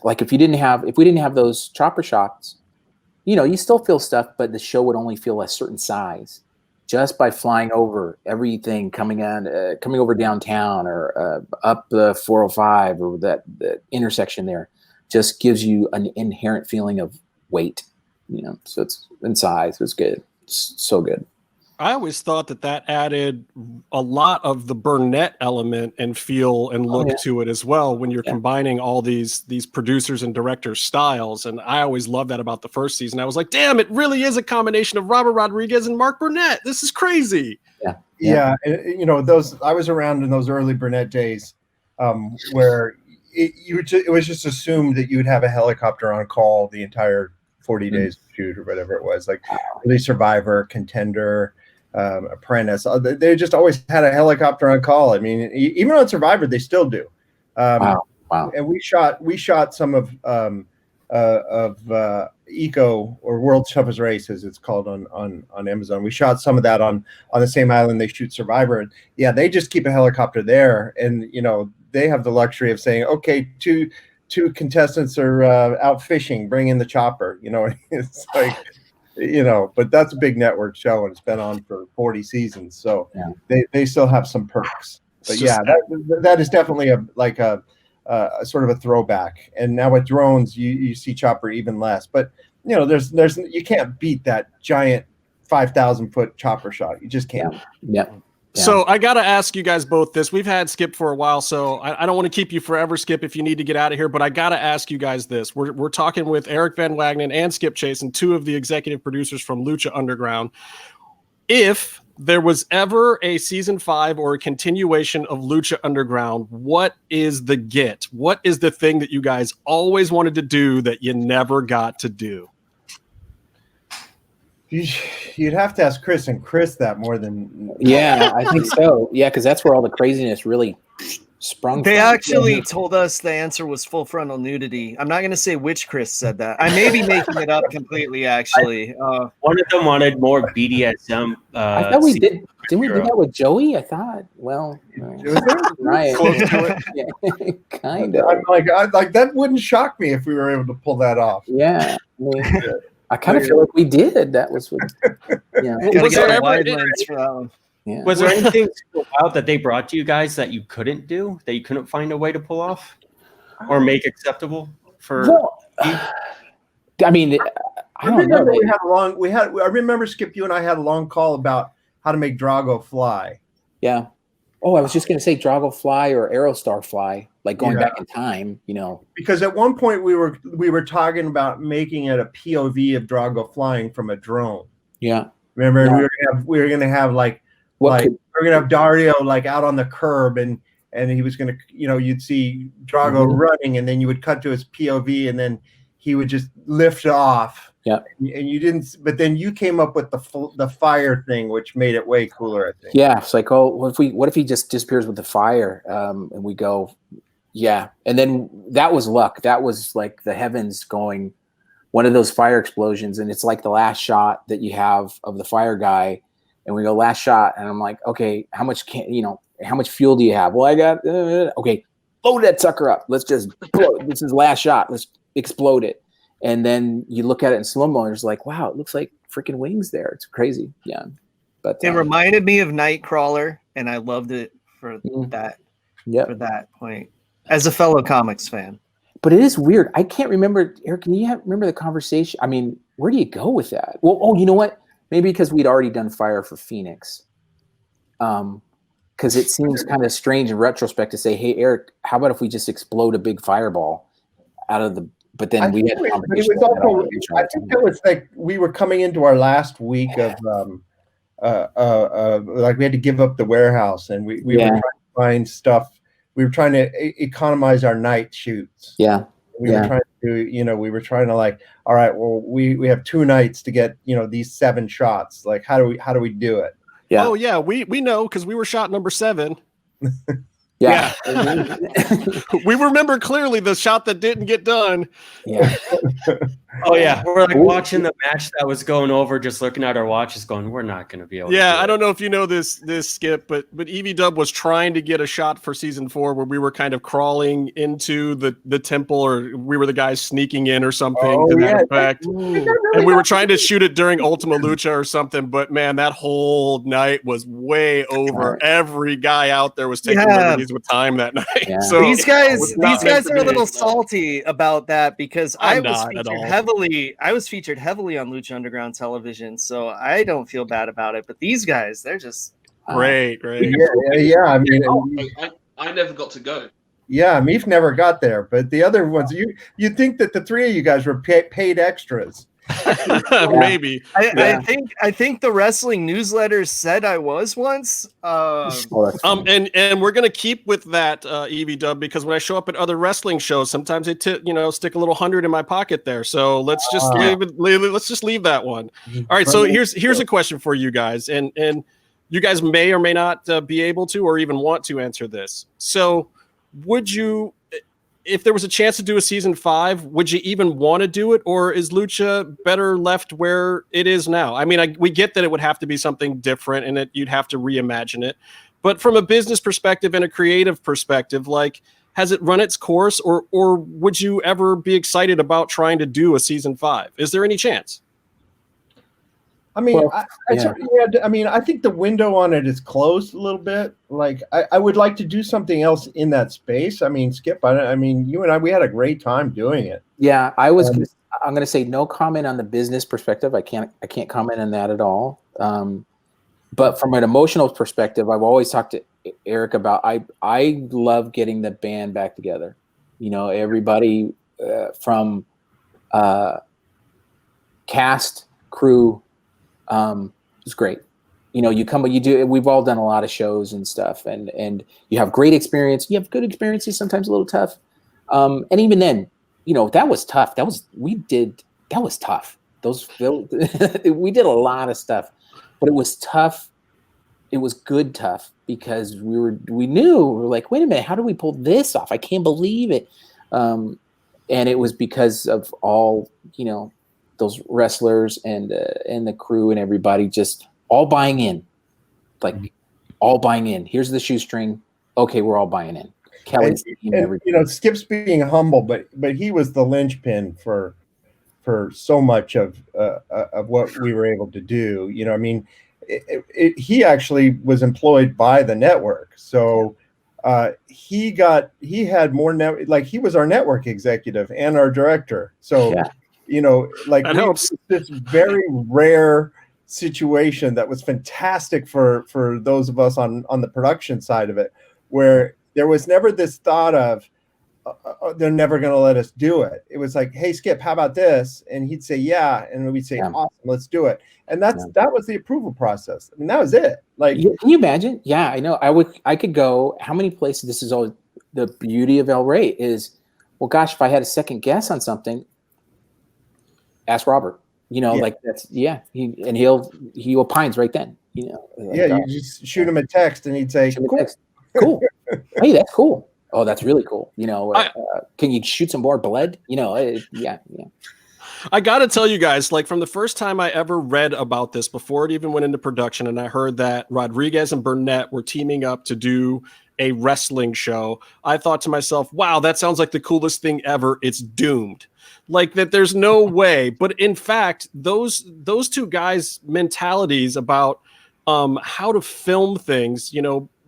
Like if we didn't have those chopper shots, you still feel stuff, but the show would only feel a certain size just by flying over everything coming over downtown or up the 405 or that intersection there just gives you an inherent feeling of weight, so it's in size. It was good. It's so good. I always thought that added a lot of the Burnett element and feel and look to it as well when you're combining all these producers and directors' styles. And I always loved that about the first season. I was like, damn, it really is a combination of Robert Rodriguez and Mark Burnett. This is crazy. Yeah. And, I was around in those early Burnett days where it was just assumed that you would have a helicopter on call the entire 40 days to shoot or whatever it was, like really Survivor, Contender, Apprentice. They just always had a helicopter on call. I mean, even on Survivor, they still do. Wow. And we shot some of Eco or World Toughest Race, as it's called on Amazon. We shot some of that on the same island they shoot Survivor. And they just keep a helicopter there, and they have the luxury of saying, okay, two contestants are out fishing, bring in the chopper. It's like. But that's a big network show, and it's been on for 40 seasons, so they still have some perks. But that is definitely a sort of a throwback. And now with drones, you see chopper even less. But there's you can't beat that giant 5,000 foot chopper shot. You just can't. Yeah. So I got to ask you guys both this. We've had Skip for a while, so I don't want to keep you forever, Skip, if you need to get out of here, but I got to ask you guys this. We're talking with Eric Van Wagenen and Skip Chaisson, 2 of the executive producers from Lucha Underground. If there was ever a season 5 or a continuation of Lucha Underground, what is the get? What is the thing that you guys always wanted to do that you never got to do? You'd have to ask Chris and Chris that more than. Yeah, I think so. Yeah, because that's where all the craziness really sprung They from. actually told us the answer was full frontal nudity. I'm not going to say which Chris said that. I may be making it up completely, actually. One of them wanted more BDSM. I thought we did. Didn't we do that with Joey? I thought. Well, right. Kind of. I'm like that wouldn't shock me if we were able to pull that off. Yeah. I kind of feel like we did. That was what. Yeah. Was there anything wild that they brought to you guys that you couldn't do, that you couldn't find a way to pull off or make acceptable for? Well, I mean, I don't know. I remember Skip, you and I had a long call about how to make Drago fly. Yeah. Oh, I was just going to say Drago fly or Aerostar fly, like going back in time, Because at one point we were talking about making it a POV of Drago flying from a drone. Yeah. Remember, Yeah. we were gonna have we're gonna have Dario like out on the curb, and he was gonna, you'd see Drago running, and then you would cut to his POV, and then he would just lift off. Yeah. And you didn't, but then you came up with the fire thing, which made it way cooler, I think. Yeah, it's like, oh, what if he just disappears with the fire? And we go, yeah. And then that was luck. That was like the heavens going, one of those fire explosions, and it's like the last shot that you have of the fire guy, and we go last shot, and I'm like, okay, how much fuel do you have? Well, I got okay, load that sucker up. Let's just this is last shot. Let's explode it. And then you look at it in slow mo, and it's like, wow, it looks like freaking wings there. It's crazy. Yeah. But it reminded me of Nightcrawler, and I loved it for that. Yeah. For that point, as a fellow comics fan. But it is weird. I can't remember, Eric. Can you remember the conversation? I mean, where do you go with that? Well, you know what? Maybe because we'd already done Fire for Fenix. Because it seems kind of strange in retrospect to say, "Hey, Eric, how about if we just explode a big fireball out of the?" But then we had a conversation. I think it was like we were coming into our last week of like we had to give up the warehouse, and we were trying to find stuff. We were trying to economize our night shoots. Yeah. We were trying to like, all right, well, we have 2 nights to get, these 7 shots. Like, how do we do it? Yeah. Oh yeah, we know because we were shot number 7. Yeah. We remember clearly the shot that didn't get done. Yeah. Oh yeah, we're like watching the match that was going over, just looking at our watches, going, "We're not going to be able." Yeah, to do I don't know if you know this Skip, but Evie Dub was trying to get a shot for season 4 where we were kind of crawling into the temple, or we were the guys sneaking in or something to that effect, and we were trying to shoot it during Ultima Lucha or something. But man, that whole night was way over. Every guy out there was taking liberties with time that night. Yeah. So these guys are a little salty about that because I was featured heavily on Lucha Underground television, so I don't feel bad about it. But these guys, they're just great. Yeah. I mean, I never got to go. Yeah, Meef never got there, but the other ones, you'd think that the 3 of you guys were paid extras. Maybe. I think the wrestling newsletter said I was once. And we're gonna keep with that, Evie Dub, because when I show up at other wrestling shows, sometimes they stick a little 100 in my pocket there. So let's just leave that one. All right. So here's a question for you guys, and you guys may or may not be able to or even want to answer this. So would you, if there was a chance to do a season 5, would you even want to do it, or is Lucha better left where it is now? I mean, we get that it would have to be something different and that you'd have to reimagine it, but from a business perspective and a creative perspective, like, has it run its course, or would you ever be excited about trying to do a season 5? Is there any chance? I mean, I think the window on it is closed a little bit. Like, I would like to do something else in that space. I mean, Skip, you and I, we had a great time doing it. Yeah, I'm going to say no comment on the business perspective. I can't comment on that at all. But from an emotional perspective, I've always talked to Eric about, I love getting the band back together. Everybody from cast, crew. It's great. We've all done a lot of shows and stuff, and you have great experience. You have good experiences, sometimes a little tough. And even then, that was tough. That was tough. We did a lot of stuff, but it was tough. It was good tough because we knew, we were like, wait a minute, how do we pull this off? I can't believe it. And it was because of all, those wrestlers and the crew and everybody just all buying in, all buying in. Here's the shoestring. Okay, we're all buying in. Kelly's and Skip's being humble, but he was the linchpin for so much of what we were able to do. He actually was employed by the network, so he had more he was our network executive and our director. So. Yeah. That helps. This very rare situation that was fantastic for those of us on the production side of it, where there was never this thought of, they're never going to let us do it. It was like, hey, Skip, how about this? And he'd say, yeah. And we'd say, awesome, let's do it. And that was the approval process. I mean, that was it. Like, can you imagine? Yeah, I know. I could go how many places. This is always the beauty of El Rey is, well, gosh, if I had a second guess on something, ask Robert, like that's, he opines right then, like, you just shoot him a text and he'd say, cool. Hey, that's cool. Oh, that's really cool. Can you shoot some more blood? Yeah. I got to tell you guys, like from the first time I ever read about this before it even went into production, and I heard that Rodriguez and Burnett were teaming up to do a wrestling show, I thought to myself, wow, that sounds like the coolest thing ever. It's doomed. Like that there's no way. But in fact, those two guys' mentalities about how to film things,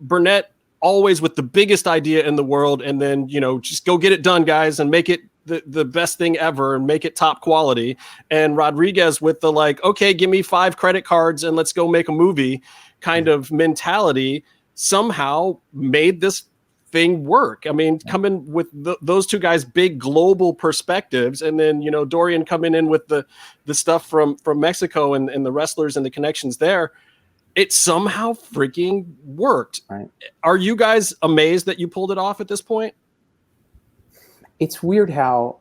Burnett always with the biggest idea in the world, and then just go get it done, guys, and make it the best thing ever and make it top quality. And Rodriguez with the like, okay, give me 5 credit cards and let's go make a movie kind of mentality somehow made this thing work. I mean, coming with those two guys, big global perspectives, and then Dorian coming in with the stuff from Mexico and the wrestlers and the connections there. It somehow freaking worked. Right. Are you guys amazed that you pulled it off at this point? It's weird how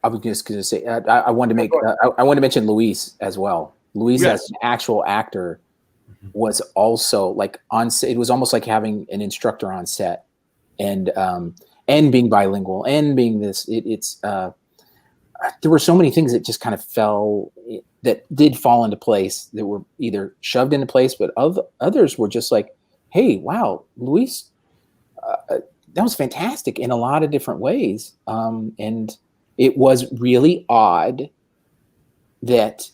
I was just going to say. I wanted to make. I wanted to mention Luis as well. Luis, as an actual actor, was also like on set. It was almost like having an instructor on set, and being bilingual and being this. There were so many things that just kind of fell. That did fall into place, that were either shoved into place, but others were just like, hey, wow, Luis, that was fantastic in a lot of different ways. And it was really odd that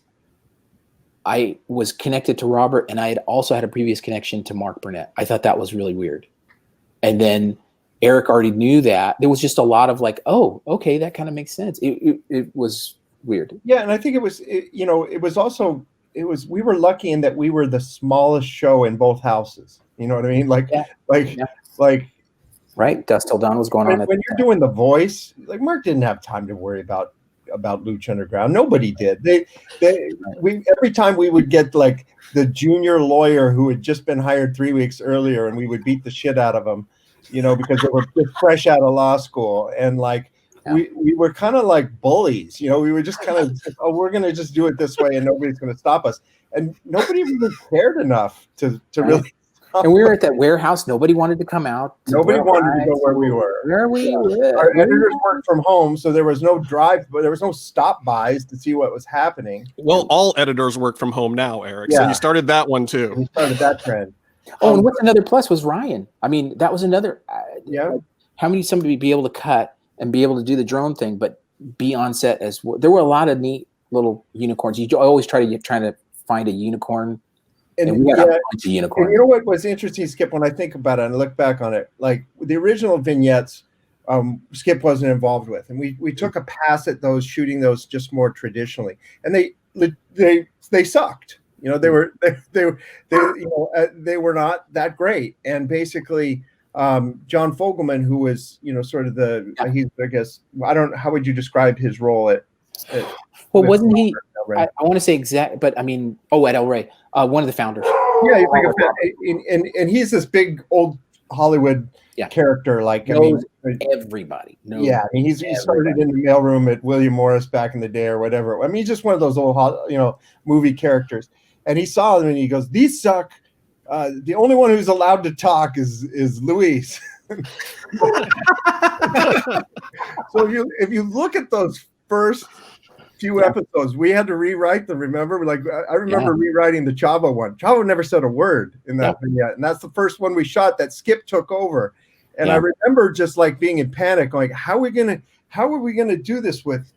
I was connected to Robert, and I had also had a previous connection to Mark Burnett. I thought that was really weird. And then Eric already knew that. There was just a lot of like, oh, okay, that kind of makes sense. It was weird. Yeah, and I think we were lucky in that we were the smallest show in both houses. You know what I mean? Right. Dust Till Dawn was going on. When you're doing The Voice, like Mark didn't have time to worry about Lucha Underground. Nobody did. Every time we would get like the junior lawyer who had just been hired 3 weeks earlier, and we would beat the shit out of them, because they were just fresh out of law school, and like. Yeah. We were kind of like bullies, we were just kind of, we're going to just do it this way and nobody's going to stop us. And nobody really cared enough to really stop. And we were at that warehouse. Nobody wanted to come out. Nobody wanted to go where we were. Where we were. Our editors worked from home, so there was no drive, but there was no stop bys to see what was happening. Well, all editors work from home now, Eric. Yeah. So you started that one too. We started that trend. And what's another plus was Ryan. I mean, that was another. How many somebody be able to cut and be able to do the drone thing, but be on set as well. There were a lot of neat little unicorns. You always trying to find a unicorn, and we got a bunch of unicorns. And you know what was interesting, Skip, when I think about it and look back on it, like the original vignettes, Skip wasn't involved with, and we took a pass at those, shooting those just more traditionally, and they sucked. They were not that great, and basically. John Fogelman, who was, sort of he's, I guess, I don't know, how would you describe his role at well, wasn't he, I want to say exact, but I mean, at El Rey, one of the founders. Yeah, he's like and he's this big old Hollywood character, like, everybody. Yeah, I mean, he started in the mailroom at William Morris back in the day or whatever. I mean, he's just one of those old, movie characters. And he saw them and he goes, these suck. The only one who's allowed to talk is Luis. So if you look at those first few episodes, we had to rewrite them. Remember, like I remember rewriting the Chavo one. Chavo never said a word in that vignette, and that's the first one we shot that Skip took over. And I remember just like being in panic, going, "How are we gonna do this with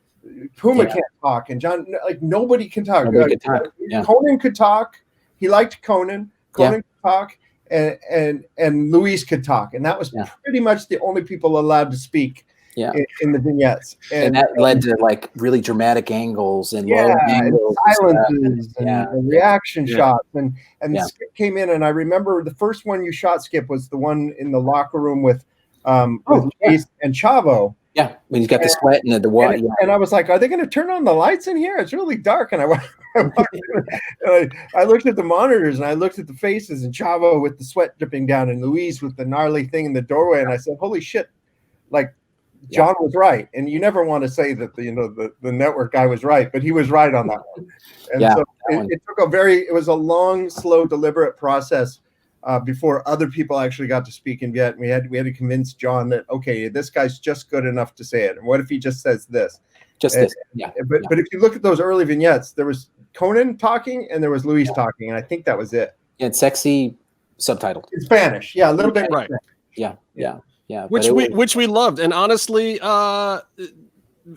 Puma can't talk and John? Like nobody can talk. Konnan could talk. He liked Konnan. Konnan could talk, and Luis could talk, and that was pretty much the only people allowed to speak in the vignettes. And that led to like really dramatic angles and low angles, silences and reaction shots. And Skip came in, and I remember the first one you shot, Skip, was the one in the locker room with with Luis and Chavo. Yeah, when he's got the sweat and the water. And I was like, are they going to turn on the lights in here? It's really dark. And I looked at the monitors and I looked at the faces and Chavo with the sweat dripping down and Luis with the gnarly thing in the doorway. And I said, holy shit, like John was right. And you never want to say that the network guy was right, but he was right on that one. And so it took it was a long, slow, deliberate process before other people actually got to speak in Viet. We had to convince John that, okay, this guy's just good enough to say it. And what if he just says this? But if you look at those early vignettes, there was Konnan talking and there was Luis talking, and I think that was it. Yeah, it's sexy subtitled. In Spanish, yeah, a little bit. Right. Yeah. Which we loved, and honestly,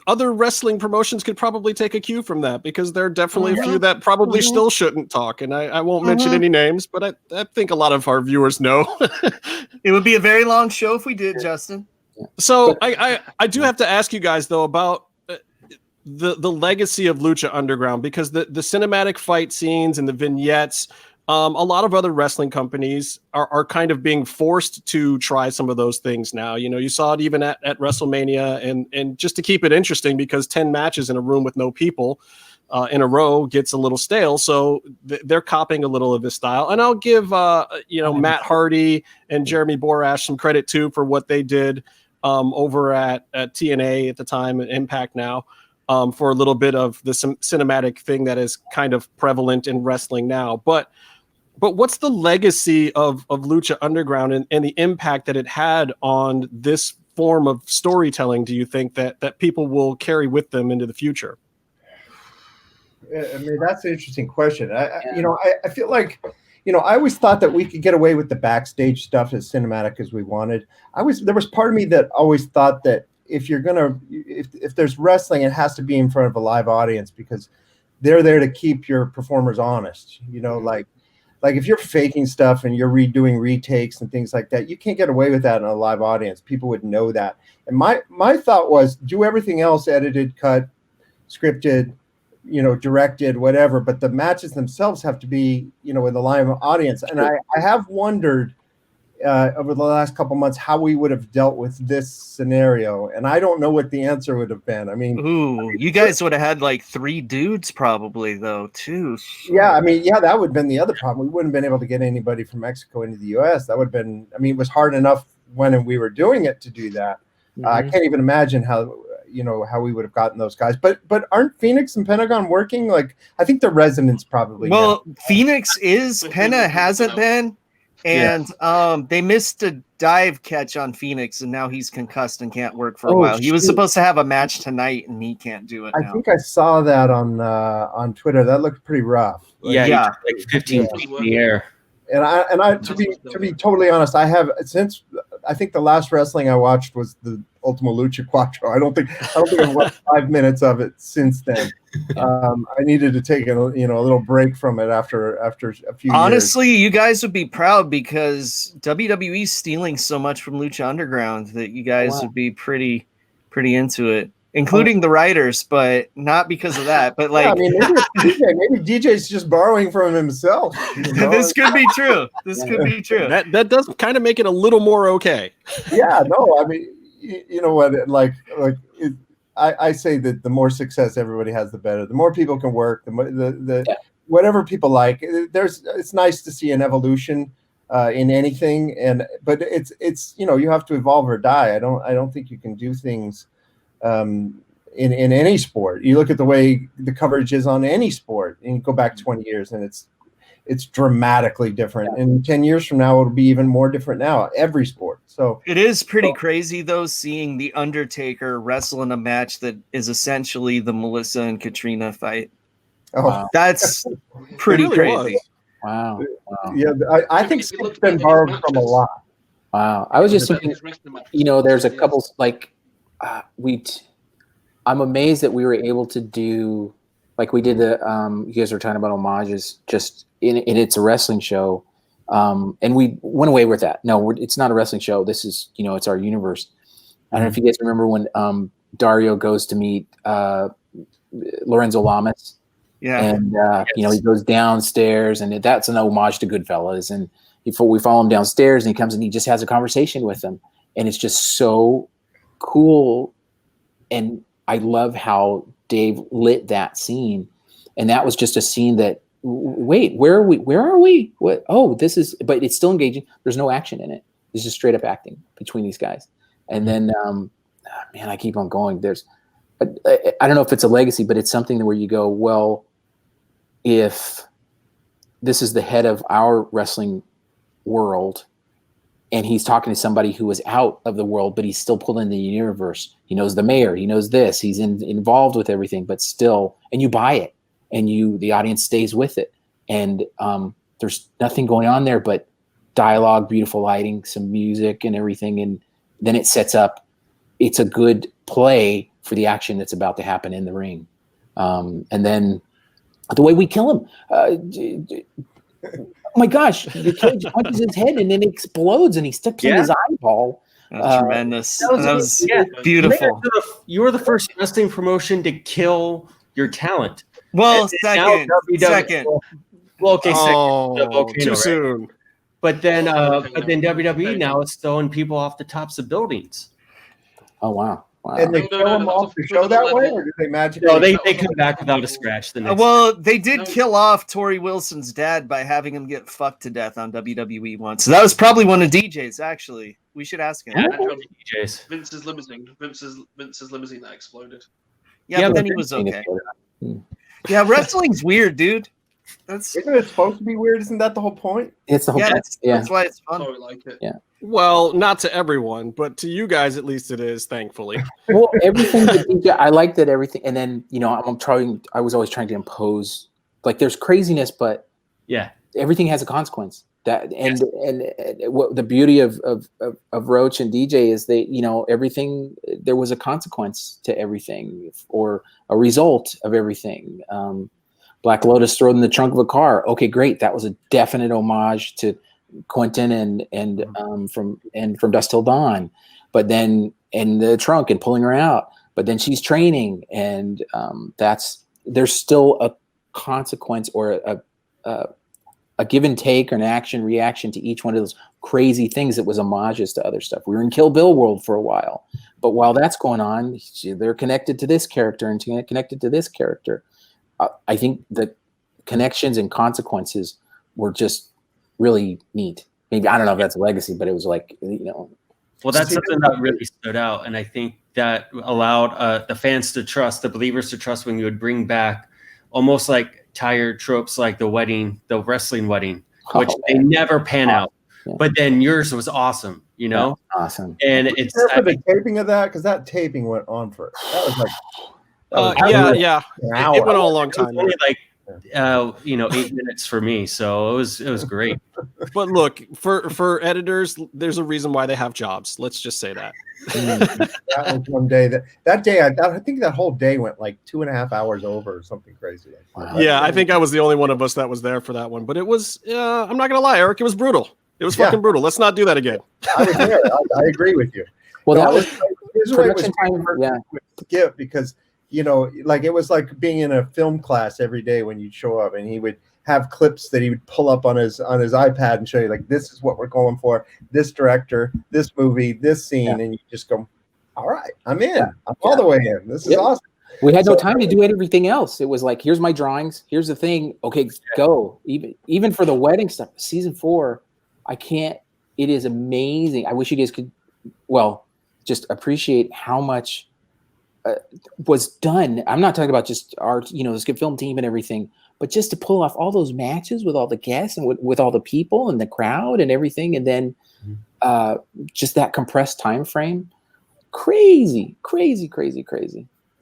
other wrestling promotions could probably take a cue from that, because there are definitely a few that probably still shouldn't talk, and I won't mention any names, but I think a lot of our viewers know. It would be a very long show if we did, Justin. So I do have to ask you guys though about the legacy of Lucha Underground, because the cinematic fight scenes and the vignettes, a lot of other wrestling companies are kind of being forced to try some of those things now. You saw it even at WrestleMania, and just to keep it interesting, because 10 matches in a room with no people in a row gets a little stale. So they're copying a little of this style. And I'll give Matt Hardy and Jeremy Borash some credit too for what they did over at TNA at the time and Impact now. For a little bit of the cinematic thing that is kind of prevalent in wrestling now. But what's the legacy of Lucha Underground and the impact that it had on this form of storytelling, do you think that people will carry with them into the future? I mean, that's an interesting question. I feel like, I always thought that we could get away with the backstage stuff as cinematic as we wanted. There was part of me that always thought that if there's wrestling, it has to be in front of a live audience, because they're there to keep your performers honest. Like if you're faking stuff and you're redoing retakes and things like that, you can't get away with that in a live audience. People would know that. And my thought was, do everything else edited, cut, scripted, directed, whatever, but the matches themselves have to be, in the live audience. And I have wondered over the last couple months how we would have dealt with this scenario, and I don't know what the answer would have been. I mean, you guys would have had like 3 dudes probably though too. Yeah, that would have been the other problem. We wouldn't have been able to get anybody from Mexico into the US. That would have been, it was hard enough when we were doing it to do that. I can't even imagine how we would have gotten those guys. But aren't Fenix and Pentagon working? Like, I think the residents probably. Well, Fenix is, Penna hasn't been. And they missed a dive catch on Fenix, and now he's concussed and can't work for a while. He was supposed to have a match tonight, and he can't do it now. I think I saw that on Twitter. That looked pretty rough. Like 15 feet in the air. And I to be totally honest, I think the last wrestling I watched was the Ultima Lucha Quattro. I don't think I've watched 5 minutes of it since then. I needed to take a little break from it after a few Honestly, years. You guys would be proud, because WWE's stealing so much from Lucha Underground that you guys would be pretty into it, including the writers, but not because of that. But maybe DJ's just borrowing from himself. This could be true. That does kind of make it a little more okay. Yeah, no, you know what? I say that the more success everybody has, the better. The more people can work, whatever people like. It's nice to see an evolution in anything, but it's you have to evolve or die. I don't think you can do things in any sport. You look at the way the coverage is on any sport, and you go back 20 years, and it's dramatically different. And 10 years from now, it'll be even more different now, every sport. So it is pretty crazy, though, seeing The Undertaker wrestle in a match that is essentially the Melissa and Katrina fight. That's pretty really crazy. Wow. Yeah, I think it's been borrowed from a lot. Wow. I was just thinking, there's a couple, I'm amazed that we were able to do, like we did you guys were talking about homages, just in it's a wrestling show. And we went away with that. No, it's not a wrestling show. This is, it's our universe. I don't know if you guys remember when Dario goes to meet Lorenzo Lamas. Yeah. And, he goes downstairs, and that's an homage to Goodfellas. And we follow him downstairs, and he comes and he just has a conversation with them. and it's just so cool. And I love how Dave lit that scene. And that was just a scene that, wait, where are we? What? Oh, this is, but it's still engaging. There's no action in it. It's just straight up acting between these guys. And then, man, I keep on going. There's, I don't know if it's a legacy, but it's something where you go, well, if this is the head of our wrestling world and he's talking to somebody who is out of the world, but he's still pulled in the universe. He knows the mayor, he knows this, he's involved with everything, but still, and you buy it and the audience stays with it. And there's nothing going on there, but dialogue, beautiful lighting, some music and everything. And then it sets up, it's a good play for the action that's about to happen in the ring. And then the way we kill him, oh my gosh, the kid punches his head and then it explodes and he sticks in his eyeball. That's tremendous. That was beautiful. You were the first wrestling promotion to kill your talent. Well, second. Well, okay, second. Too soon. But then WWE now is throwing people off the tops of buildings. Oh wow. And they kill them off the show that way, or do they magically? No, they come back without a scratch. The next well, they did kill off Tori Wilson's dad by having him get fucked to death on WWE once. So that was probably one of DJ's. Actually, we should ask him. DJ's. Vince's limousine that exploded. Yeah, but then he was okay. Yeah, wrestling's weird, dude. Isn't it supposed to be weird? Isn't that the whole point? It's the whole point. That's why it's fun. I like it. Yeah. Well, not to everyone, but to you guys at least it is, thankfully. Well, everything that DJ, I like that everything, and then I was always trying to impose, like there's craziness, but yeah, everything has a consequence. That and what the beauty of Roach and DJ is everything, there was a consequence to everything or a result of everything. Black Lotus thrown in the trunk of a car. Okay, great. That was a definite homage to Quentin and from Dusk Till Dawn, but then in the trunk and pulling her out, but then she's training and there's still a consequence or a give and take or an action reaction to each one of those crazy things that was homages to other stuff. We were in Kill Bill world for a while, but while that's going on, they're connected to this character and connected to this character. I think the connections and consequences were just really neat. Maybe, I don't know if that's a legacy, but it was like, Well, that's something that really stood out. And I think that allowed the fans to trust, the believers to trust when you would bring back almost like tired tropes like the wrestling wedding, which they never pan out. Yeah. But then yours was awesome, Yeah, awesome. And it's for the taping of that, because that taping went on for, that was like, yeah. It went on a long time. Only like 8 minutes for me, so it was great. But look, for editors, there's a reason why they have jobs. Let's just say that. That was one day that day I think that whole day went like 2.5 hours over or something crazy. Yeah, I think I was the only one of us that was there for that one. But it was I'm not gonna lie, Eric, it was brutal. It was fucking brutal. Let's not do that again. I was there. I agree with you. Well, that was production time. Yeah, because like it was like being in a film class every day when you'd show up, and he would have clips that he would pull up on his iPad and show you, like, this is what we're going for, this director, this movie, this scene, and you just go, all right, I'm in. I'm all the way in. This is awesome. We had no time to do everything else. It was like, here's my drawings, here's the thing. Okay, go. Even for the wedding stuff, season 4, I can't. It is amazing. I wish you guys could, just appreciate how much was done. I'm not talking about just our, the Skip Film team and everything, but just to pull off all those matches with all the guests and with all the people and the crowd and everything, and then just that compressed time frame, crazy.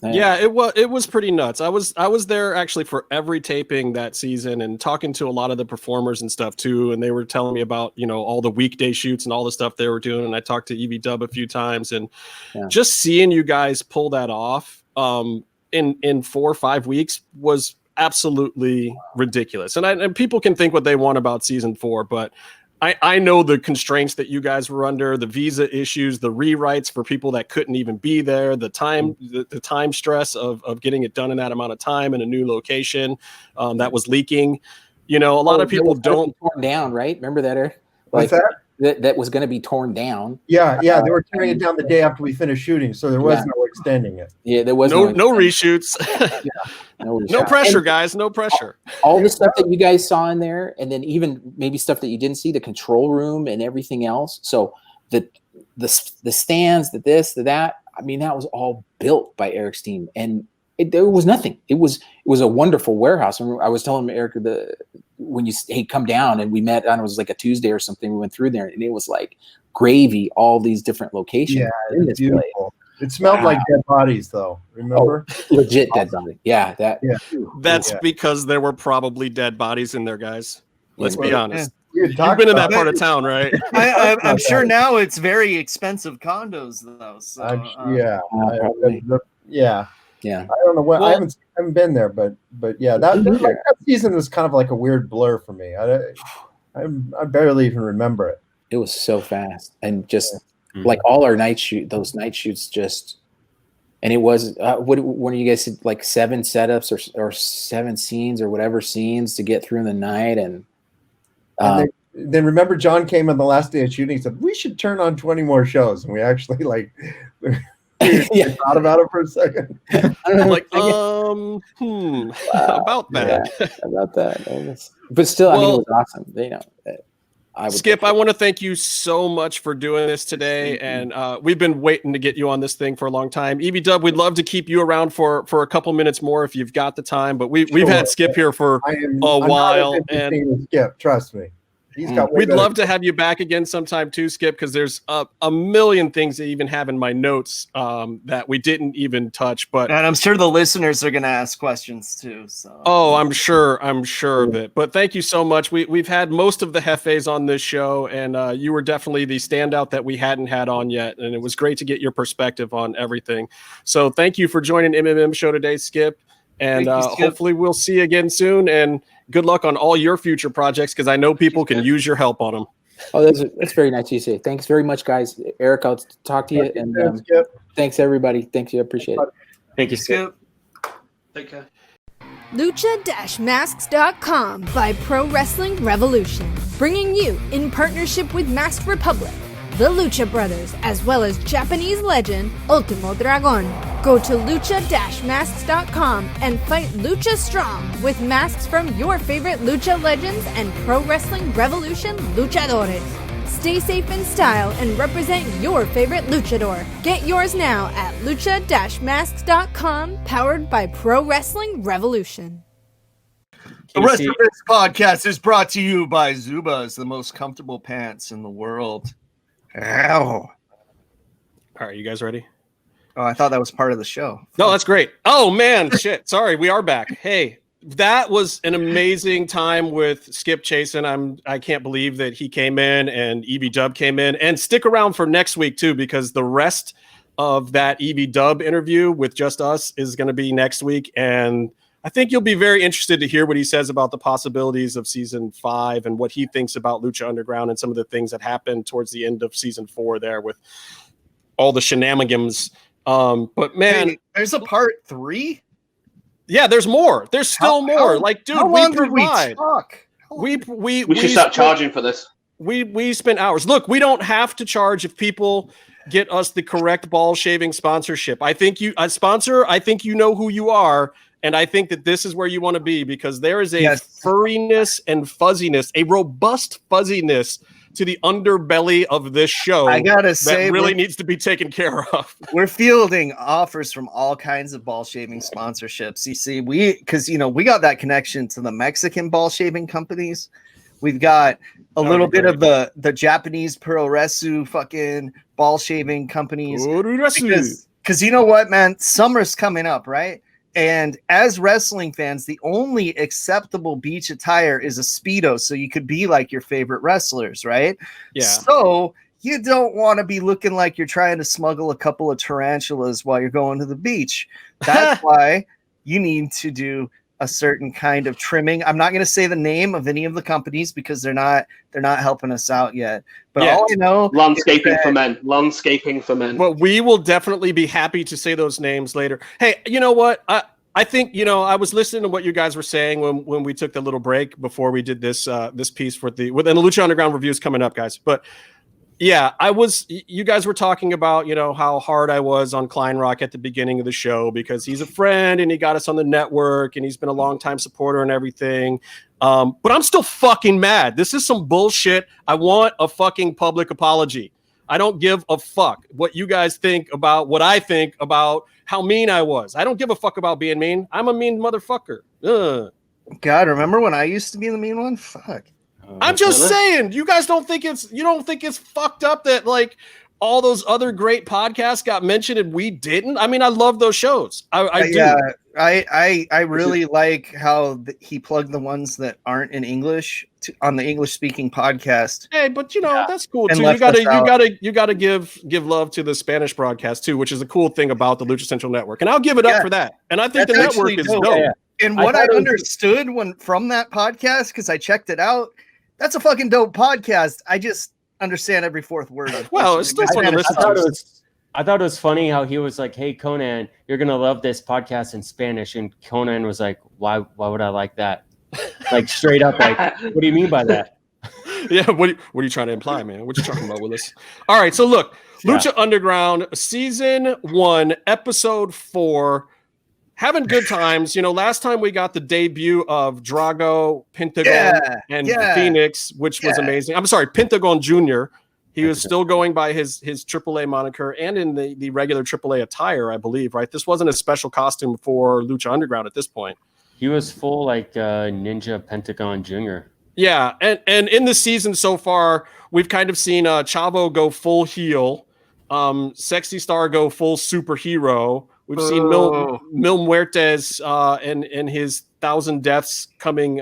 Yeah, it was pretty nuts. I was there actually for every taping that season and talking to a lot of the performers and stuff too, and they were telling me about all the weekday shoots and all the stuff they were doing. And I talked to EV Dub a few times, and just seeing you guys pull that off in 4 or 5 weeks was absolutely ridiculous. And people can think what they want about season 4, but I know the constraints that you guys were under, the visa issues, the rewrites for people that couldn't even be there, the time stress of getting it done in that amount of time in a new location that was leaking. A lot of people don't torn down, right? Remember that, Eric? What's that? that was going to be torn down. Yeah, they were tearing it down the day after we finished shooting, so there was no extending it. Yeah, there was no reshoots. No pressure, guys. No pressure. All the stuff that you guys saw in there, and then even maybe stuff that you didn't see, the control room and everything else. So the stands, that. I mean, that was all built by Eric's team, and there was nothing. It was a wonderful warehouse. I was telling Eric when you come down, and we met. I don't know, it was like a Tuesday or something. We went through there, and it was like gravy. All these different locations. Yeah, it's beautiful. It smelled like dead bodies, though. Remember? Legit dead body. Yeah, That's because there were probably dead bodies in there, guys. Let's be honest. Yeah. You've been in that part of town, right? I'm sure now it's very expensive condos, though. So, yeah. I don't know what. I haven't been there, but yeah, that season was kind of like a weird blur for me. I barely even remember it. It was so fast, and just like all our those night shoots, just, and it was what do you guys said, like 7 setups or 7 scenes or whatever scenes to get through in the night, and then remember John came on the last day of shooting and said we should turn on 20 more shows, and we actually like. Thought about it for a second. I'm like, about that. Yeah, about that. But still, I mean, it was awesome. You know, Skip, I want to thank you so much for doing this today, and we've been waiting to get you on this thing for a long time. EB Dub, we'd love to keep you around for a couple minutes more if you've got the time, but we've had Skip here for a while, and Skip, trust me. We'd love to have you back again sometime too, Skip, because there's a million things I even have in my notes that we didn't even touch. But and I'm sure the listeners are going to ask questions too. So I'm sure of it. But thank you so much. We've had most of the Jefes on this show, and you were definitely the standout that we hadn't had on yet. And it was great to get your perspective on everything. So thank you for joining MMMshow today, Skip. And hopefully we'll see you again soon. And good luck on all your future projects, because I know people can use your help on them. Oh, that's very nice to say. Thanks very much, guys. Eric, I'll talk to you. And thanks, everybody. Thank you. I appreciate it. Thank you, Skip. Take care. Lucha-Masks.com by Pro Wrestling Revolution, bringing you, in partnership with Masked Republic, the Lucha Brothers, as well as Japanese legend Ultimo Dragon. Go to lucha-masks.com and fight Lucha Strong with masks from your favorite Lucha legends and Pro Wrestling Revolution luchadores. Stay safe in style and represent your favorite luchador. Get yours now at lucha-masks.com, powered by Pro Wrestling Revolution. The rest of this podcast is brought to you by Zubaz, the most comfortable pants in the world. Ow. All right, you guys ready? Oh, I thought that was part of the show. No, that's great. Oh, man, shit. Sorry, we are back. Hey, that was an amazing time with Skip Chaisson. I can't believe that he came in and EB Dub came in. And stick around for next week, too, because the rest of that EB Dub interview with just us is going to be next week. And I think you'll be very interested to hear what he says about the possibilities of season 5 and what he thinks about Lucha Underground and some of the things that happened towards the end of season 4 there with all the shenanigans. But man, hey, there's a part 3. Yeah, there's more. There's still more. Like, dude, we provide. We should start charging for this. We spent hours. Look, we don't have to charge if people get us the correct ball shaving sponsorship. I think you I think you know who you are. And I think that this is where you want to be, because there is a furriness and fuzziness, a robust fuzziness to the underbelly of this show. I gotta say, that really needs to be taken care of. We're fielding offers from all kinds of ball shaving sponsorships. You see, we got that connection to the Mexican ball shaving companies. We've got a little bit of the Japanese Puroresu fucking ball shaving companies. Because you know what, man, summer's coming up, right? And as wrestling fans, the only acceptable beach attire is a Speedo, so you could be like your favorite wrestlers, right? Yeah. So you don't want to be looking like you're trying to smuggle a couple of tarantulas while you're going to the beach. That's why you need to do a certain kind of trimming. I'm not going to say the name of any of the companies because they're not helping us out yet. But all I know, landscaping for men. Well, we will definitely be happy to say those names later. Hey, you know what? I think, I was listening to what you guys were saying when we took the little break before we did this piece and the Lucha Underground review is coming up, guys. But yeah, you guys were talking about, how hard I was on Klein Rock at the beginning of the show because he's a friend and he got us on the network and he's been a longtime supporter and everything. But I'm still fucking mad. This is some bullshit. I want a fucking public apology. I don't give a fuck what you guys think about what I think about how mean I was. I don't give a fuck about being mean. I'm a mean motherfucker. Ugh. God, remember when I used to be the mean one? Fuck. I'm just saying, you guys don't think it's fucked up that like all those other great podcasts got mentioned and we didn't? I mean, I love those shows. I do. Yeah, I really like how he plugged the ones that aren't in English on the English speaking podcast. Hey, but that's cool too. You gotta give love to the Spanish broadcast too, which is a cool thing about the Lucha Central Network. And I'll give it up for that. And I think the network is dope. Yeah. And what I understood from that podcast, because I checked it out, that's a fucking dope podcast. I just understand every fourth word. Well, it's still fun to listen to. I thought it was funny how he was like, "Hey, Konnan, you're gonna love this podcast in Spanish," and Konnan was like, "Why would I like that?" Like straight up, like, "What do you mean by that?" Yeah, what are you trying to imply, man? What you talking about, Willis? All right, so look, Lucha Underground, season 1, episode 4. Having good times. Last time we got the debut of Drago, Pentagon, and Fenix, which was amazing. I'm sorry, Pentagon Jr. He was still going by his AAA moniker and in the regular AAA attire, I believe, right? This wasn't a special costume for Lucha Underground at this point. He was full like Ninja Pentagon Jr. Yeah, and in the season so far, we've kind of seen Chavo go full heel, Sexy Star go full superhero. We've seen Mil Muertes and his 1,000 deaths coming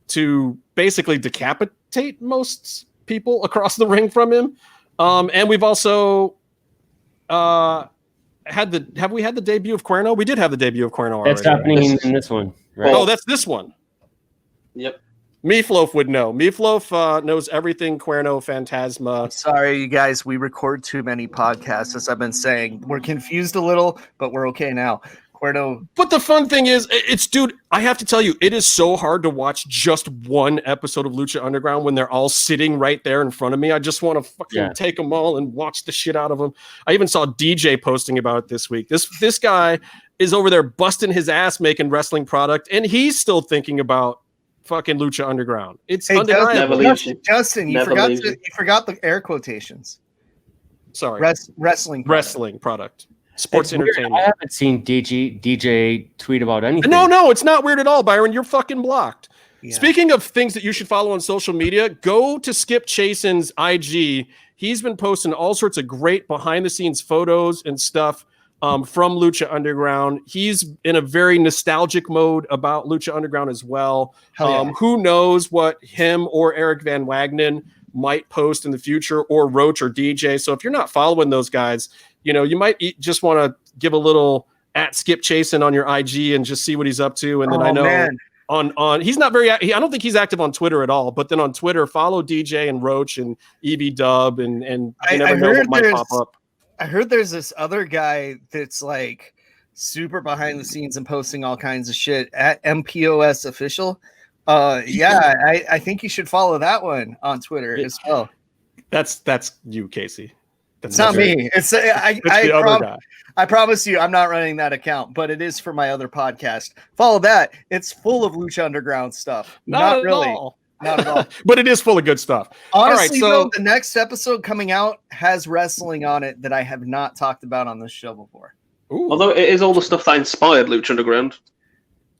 to basically decapitate most people across the ring from him. And we've also have we had the debut of Cuerno? We did have the debut of Cuerno already. That's happening in this one. Right? Oh, that's this one. Yep. Meatloaf would know. Meatloaf knows everything Cuerno Phantasma. Sorry, you guys. We record too many podcasts, as I've been saying. We're confused a little, but we're okay now. Cuerno. But the fun thing is, dude, I have to tell you, it is so hard to watch just one episode of Lucha Underground when they're all sitting right there in front of me. I just want to fucking take them all and watch the shit out of them. I even saw DJ posting about it this week. This guy is over there busting his ass making wrestling product, and he's still thinking about fucking Lucha Underground. It's undeniable. Justin, you forgot the air quotations. Sorry. Wrestling product. Sports entertainment. I haven't seen DJ tweet about anything. No, it's not weird at all, Byron. You're fucking blocked. Yeah. Speaking of things that you should follow on social media, go to Skip Chaisson's IG. He's been posting all sorts of great behind-the-scenes photos and stuff from Lucha Underground. He's in a very nostalgic mode about Lucha Underground as well. Who knows what him or Eric Van Wagenen might post in the future, or Roach or DJ. So if you're not following those guys, you might just want to give a little at Skip Chaisson on your IG and just see what he's up to. And then on he's not very, I don't think he's active on Twitter at all, but then on Twitter, follow DJ and Roach and EV Dub and you never know what might pop up. I heard there's this other guy that's like super behind the scenes and posting all kinds of shit at MPOS Official. I think you should follow that one on Twitter as well. That's you, Casey. It's not me. It's the other guy. I promise you, I'm not running that account, but it is for my other podcast. Follow that. It's full of Lucha Underground stuff. Not really. All. Not at all. But it is full of good stuff. Honestly, though, the next episode coming out has wrestling on it that I have not talked about on this show before. Ooh. Although it is all the stuff that inspired Lucha Underground.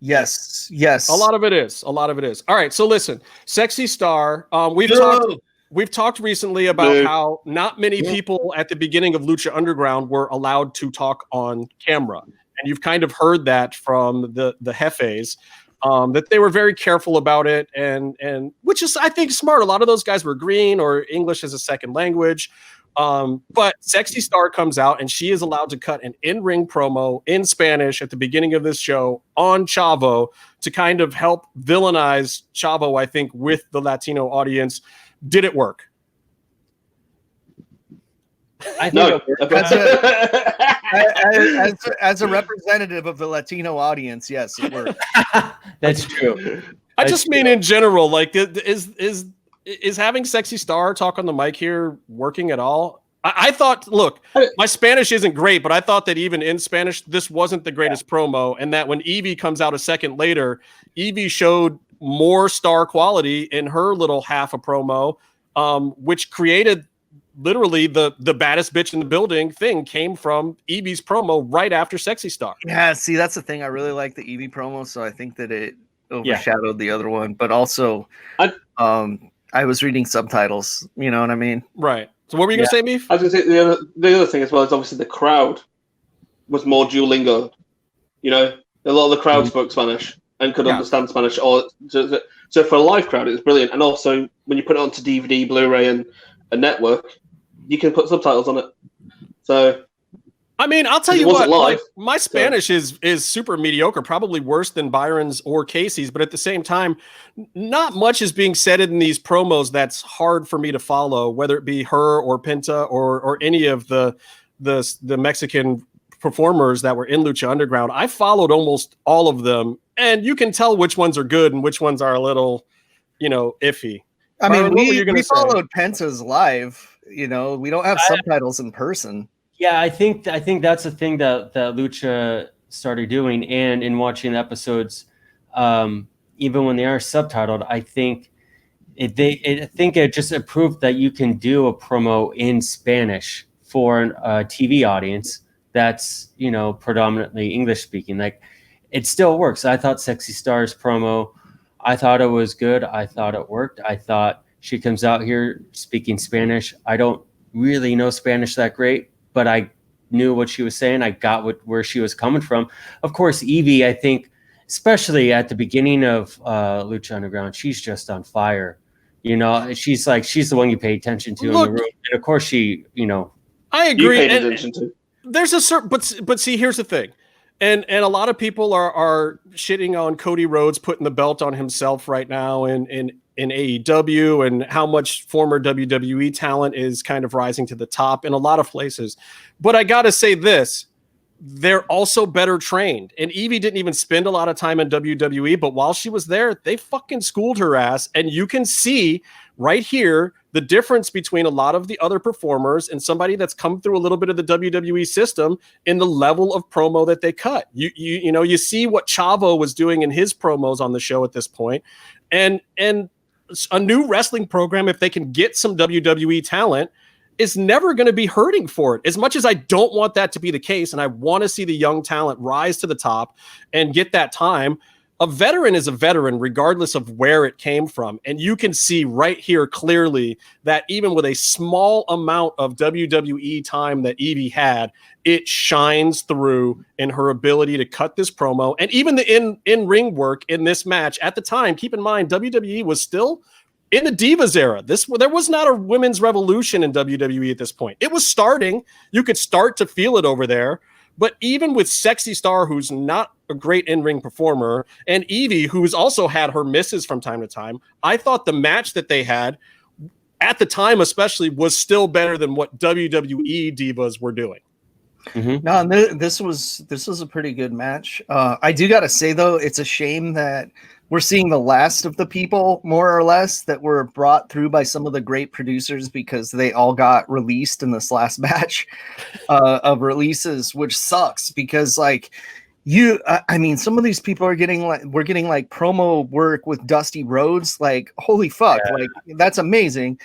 Yes. A lot of it is. All right, so listen, Sexy Star. We've talked recently about how not many people at the beginning of Lucha Underground were allowed to talk on camera, and you've kind of heard that from the Jefes. That they were very careful about it, and which is, I think, smart. A lot of those guys were green or English as a second language. But Sexy Star comes out, and she is allowed to cut an in-ring promo in Spanish at the beginning of this show on Chavo to kind of help villainize Chavo, I think, with the Latino audience. Did it work? I think as a representative of the Latino audience, yes, it works. That's true. I just mean in general, like, is having Sexy Star talk on the mic here working at all? I thought, look, my Spanish isn't great, but I thought that even in Spanish, this wasn't the greatest promo, and that when Evie comes out a second later, Evie showed more star quality in her little half a promo, which created literally the baddest bitch in the building thing came from Evie's promo right after Sexy Star. Yeah, see, that's the thing. I really like the Evie promo, so I think that it overshadowed the other one. But also, I was reading subtitles. You know what I mean? Right. So what were you gonna say, Meef? I was gonna say the other thing as well is obviously the crowd was more Duolingo. You know, a lot of the crowd spoke Spanish and could understand Spanish. So for a live crowd, it was brilliant. And also, when you put it onto DVD, Blu-ray, and a network, you can put subtitles on it. So, I mean, I'll tell you what, like, my Spanish is super mediocre, probably worse than Byron's or Casey's, but at the same time, not much is being said in these promos that's hard for me to follow, whether it be her or Pinta or any of the Mexican performers that were in Lucha Underground. I followed almost all of them, and you can tell which ones are good and which ones are a little, iffy. I mean, we followed Penta's live. You know, we don't have subtitles in person. Yeah, I think that's the thing that Lucha started doing, and in watching the episodes, even when they are subtitled, I think it just proved that you can do a promo in Spanish for a TV audience that's predominantly English speaking. Like, it still works. I thought Sexy Star's promo, I thought it was good. I thought it worked. I thought she comes out here speaking Spanish. I don't really know Spanish that great, but I knew what she was saying. I got where she was coming from. Of course, Evie, I think, especially at the beginning of Lucha Underground, she's just on fire. She's the one you pay attention to in the room. And of course, she, I agree. You paid attention to. There's a certain, but see, here's the thing. And a lot of people are shitting on Cody Rhodes putting the belt on himself right now in AEW, and how much former WWE talent is kind of rising to the top in a lot of places. But I got to say this, they're also better trained. And Evie didn't even spend a lot of time in WWE, but while she was there, they fucking schooled her ass. And you can see right here the difference between a lot of the other performers and somebody that's come through a little bit of the WWE system in the level of promo that they cut. You see what Chavo was doing in his promos on the show at this point. And a new wrestling program, if they can get some WWE talent, is never going to be hurting for it. As much as I don't want that to be the case, and I want to see the young talent rise to the top and get that time, a veteran is a veteran regardless of where it came from. And you can see right here clearly that even with a small amount of WWE time that Evie had, it shines through in her ability to cut this promo. And even the in-ring work in this match at the time, keep in mind, WWE was still in the Divas era. There was not a women's revolution in WWE at this point. It was starting. You could start to feel it over there. But even with Sexy Star, who's not a great in-ring performer, and Evie, who's also had her misses from time to time, I thought the match that they had at the time especially was still better than what WWE divas were doing. Mm-hmm. No, this was a pretty good match. I do got to say, though, it's a shame that we're seeing the last of the people, more or less, that were brought through by some of the great producers, because they all got released in this last batch of releases, which sucks because, like, some of these people we're getting promo work with Dusty Rhodes. Like, holy fuck. Yeah. Like, that's amazing.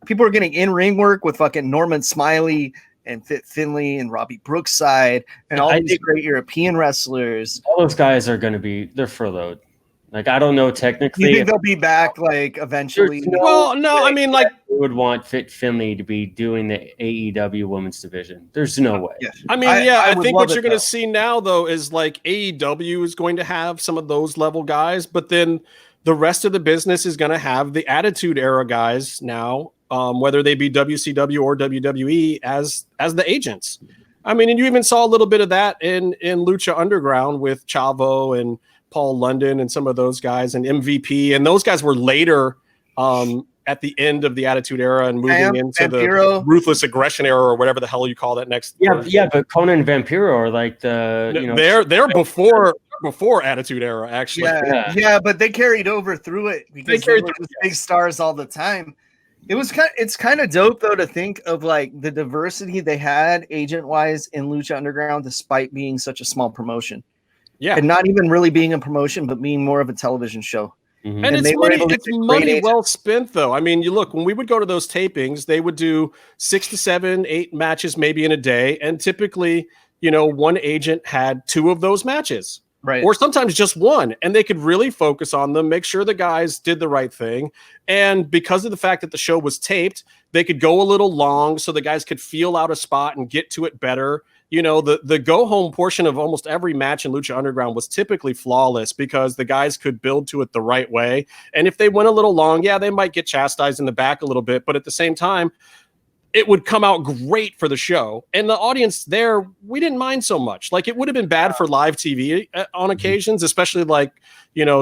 People are getting in-ring work with fucking Norman Smiley and Fit Finlay and Robbie Brookside and all these great European wrestlers. All those guys are going to they're furloughed. Like, I don't know technically. You think they'll be back, like, eventually? They would want Fit Finlay to be doing the AEW women's division. There's no way. Yeah. I think what you're going to see now, though, is like AEW is going to have some of those level guys, but then the rest of the business is going to have the Attitude Era guys now, whether they be WCW or WWE as the agents. I mean, and you even saw a little bit of that in Lucha Underground with Chavo and Paul London and some of those guys, and MVP, and those guys were later at the end of the Attitude Era and moving into Vampiro. the Ruthless Aggression Era or whatever the hell you call that next. Yeah, but Konnan and Vampiro are like they're before Attitude Era actually. Yeah, but they carried over through it because they were just big stars all the time. It's kind of dope though to think of like the diversity they had agent wise in Lucha Underground, despite being such a small promotion. Yeah, and not even really being a promotion, but being more of a television show. Mm-hmm. And it's money well spent, though. I mean, you look, when we would go to those tapings, they would do 6 to 7, 8 matches maybe in a day. And typically, one agent had 2 of those matches. Right. Or sometimes just one. And they could really focus on them, make sure the guys did the right thing. And because of the fact that the show was taped, they could go a little long so the guys could feel out a spot and get to it better. The go-home portion of almost every match in Lucha Underground was typically flawless because the guys could build to it the right way. And if they went a little long, they might get chastised in the back a little bit. But at the same time, it would come out great for the show. And the audience there, we didn't mind so much. Like, it would have been bad for live TV on occasions, especially like,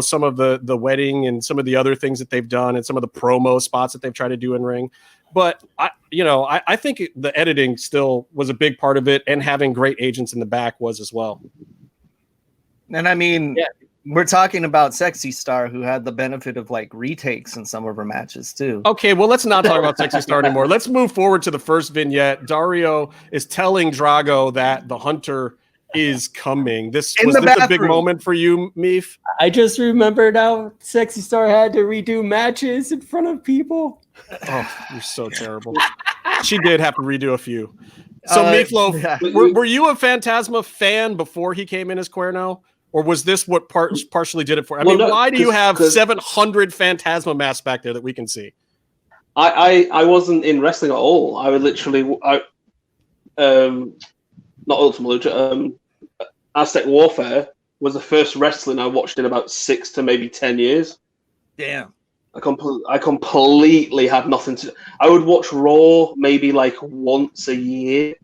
some of the wedding and some of the other things that they've done and some of the promo spots that they've tried to do in ring. But I think the editing still was a big part of it, and having great agents in the back was as well. And I mean, we're talking about Sexy Star, who had the benefit of like retakes in some of her matches too. Okay, well, let's not talk about Sexy Star anymore. Let's move forward to the first vignette. Dario is telling Drago that the Hunter is coming. Was this a big moment for you, Meef? I just remembered how Sexy Star had to redo matches in front of people. Oh, you're so terrible. She did have to redo a few. So, Meatloaf, were you a Phantasma fan before he came in as Cuerno? Or was this what partially did it for? Why do you have 700 Phantasma masks back there that we can see? I wasn't in wrestling at all. I would literally, not Ultimate Lucha, Aztec Warfare was the first wrestling I watched in about 6 to maybe 10 years. Damn. I completely had nothing to. I would watch Raw maybe like once a year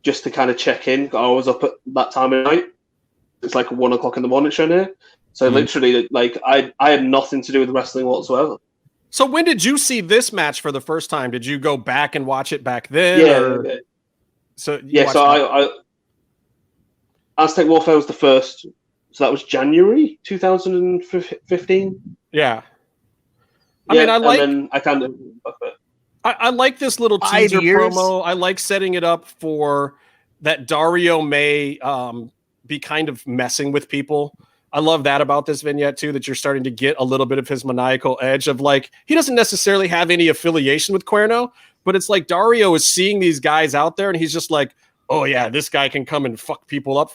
just to kind of check in. I was up at that time of night. It's like 1 o'clock in the morning show here. So literally, like I had nothing to do with wrestling whatsoever. So when did you see this match for the first time? Did you go back and watch it back then? Yeah. So I Aztec Warfare was the first. So that was January 2015. Yeah. I like this little teaser promo. I like setting it up for that Dario may be kind of messing with people. I love that about this vignette too, that you're starting to get a little bit of his maniacal edge of like, he doesn't necessarily have any affiliation with Cuerno, but it's like Dario is seeing these guys out there and he's just like, oh yeah, this guy can come and fuck people up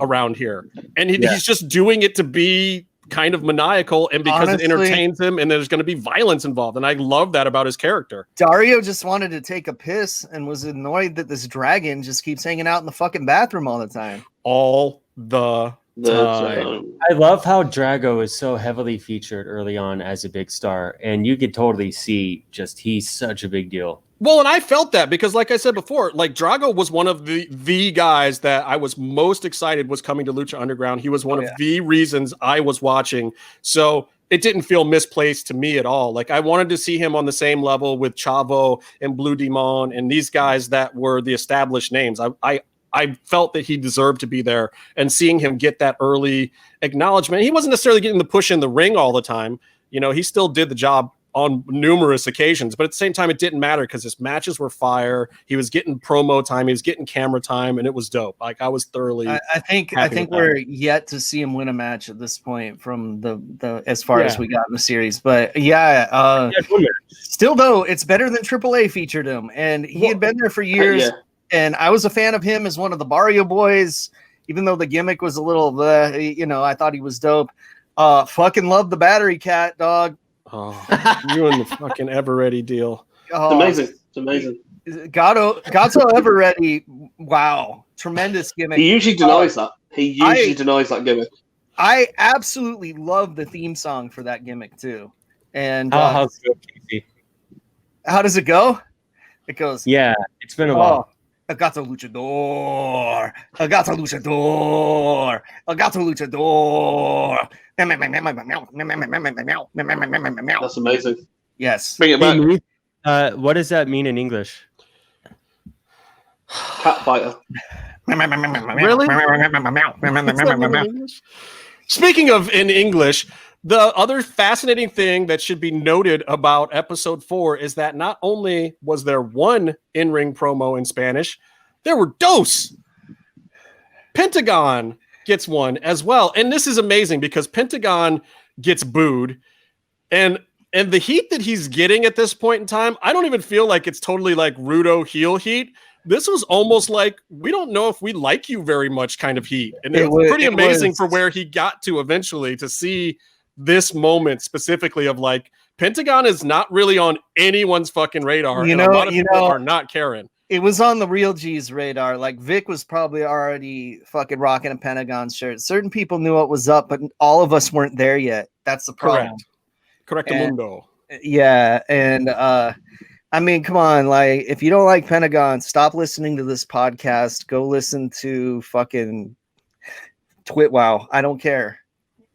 around here. And he's just doing it to be kind of maniacal, and because it entertains him, and there's going to be violence involved. And I love that about his character. Dario just wanted to take a piss and was annoyed that this dragon just keeps hanging out in the fucking bathroom all the time. All the time. I love how Drago is so heavily featured early on as a big star, and you could totally see just he's such a big deal. Well, and I felt that because, like I said before, like Drago was one of the guys that I was most excited was coming to Lucha Underground. He was one of the reasons I was watching. So it didn't feel misplaced to me at all. Like I wanted to see him on the same level with Chavo and Blue Demon and these guys that were the established names. I felt that he deserved to be there, and seeing him get that early acknowledgement. He wasn't necessarily getting the push in the ring all the time. You know, he still did the job on numerous occasions, but at the same time, it didn't matter because his matches were fire. He was getting promo time, he was getting camera time, and it was dope. Like I was thoroughly. I think we're yet to see him win a match at this point from the as far as we got in the series. But still though, it's better than AAA featured him, and he had been there for years. And I was a fan of him as one of the Barrio Boys, even though the gimmick was a little, I thought he was dope. Fucking love the battery cat, dog. Oh, you and the fucking Ever Ready deal. It's amazing. Gato Ever Ready. Wow. Tremendous gimmick. He usually denies that. Denies that gimmick. I absolutely love the theme song for that gimmick too. And how does it go? It goes. Yeah, it's been a while. Agato Luchador. Agato Luchador. Agato Luchador. That's amazing. Yes. Bring it back. What does that mean in English? Cat fighter. Really? Speaking of in English, the other fascinating thing that should be noted about episode 4 is that not only was there one in-ring promo in Spanish, there were dos. Pentagon gets one as well. And this is amazing because Pentagon gets booed. And the heat that he's getting at this point in time, I don't even feel like it's totally like Rudo heel heat. This was almost like, we don't know if we like you very much kind of heat. And it was pretty amazing for where he got to eventually to see this moment specifically of like, Pentagon is not really on anyone's fucking radar. A lot of people are not caring. It was on the real G's radar. Like Vic was probably already fucking rocking a Pentagon shirt. Certain people knew what was up, but all of us weren't there yet. That's the problem. Correct. Mundo. Yeah. And, I mean, come on, like, if you don't like Pentagon, stop listening to this podcast. Go listen to fucking Twitwow. I don't care.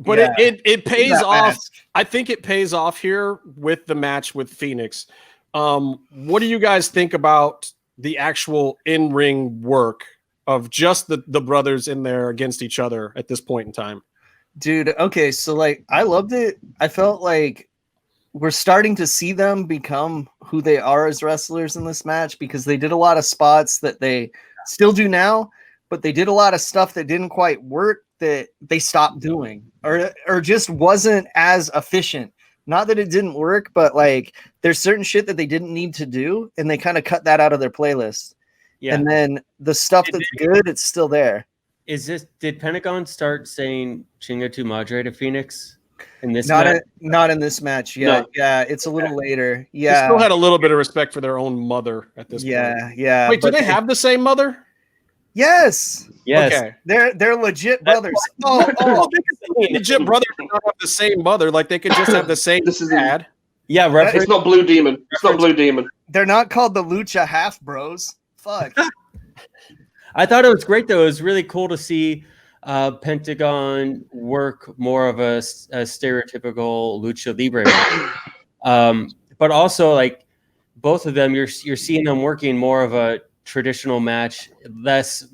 But it pays off. I think it pays off here with the match with Fenix. What do you guys think about the actual in-ring work of just the brothers in there against each other at this point in time? Dude, okay, so, like, I loved it. I felt like we're starting to see them become who they are as wrestlers in this match because they did a lot of spots that they still do now, but they did a lot of stuff that didn't quite work that they stopped doing or just wasn't as efficient. Not that it didn't work, but like there's certain shit that they didn't need to do and they kind of cut that out of their playlist. Yeah. And then the stuff that's good, it's still there. Did Pentagon start saying Chinga tu Madre to Fenix? In this not in this match yet. No. Yeah, it's a little later. Yeah, they still had a little bit of respect for their own mother at this point. Yeah. Wait, do they have the same mother? Yes. Okay. They're legit brothers. Legit brothers do not have the same mother. Like they could just have the same dad. Yeah, it's not Blue Demon. It's not Blue Demon. They're not called the Lucha Half Bros. Fuck. I thought it was great though. It was really cool to see Pentagon work more of a stereotypical lucha libre but also like both of them you're seeing them working more of a traditional match, less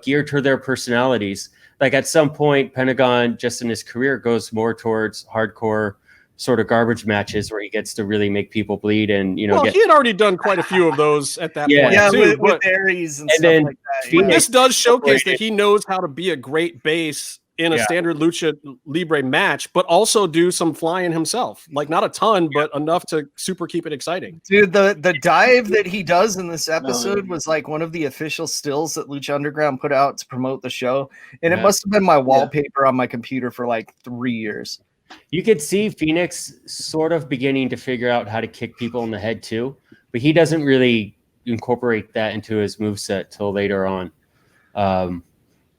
geared to their personalities. Like at some point Pentagon just in his career goes more towards hardcore sort of garbage matches where he gets to really make people bleed and he had already done quite a few of those at that point too, with Aries and stuff like that. But this does showcase that he knows how to be a great base in a standard lucha libre match, but also do some flying himself. Like not a ton, but enough to super keep it exciting. Dude, the dive that he does in this episode was like one of the official stills that Lucha Underground put out to promote the show, and it must have been my wallpaper on my computer for like 3 years. You could see Fenix sort of beginning to figure out how to kick people in the head too, but he doesn't really incorporate that into his moveset till later on.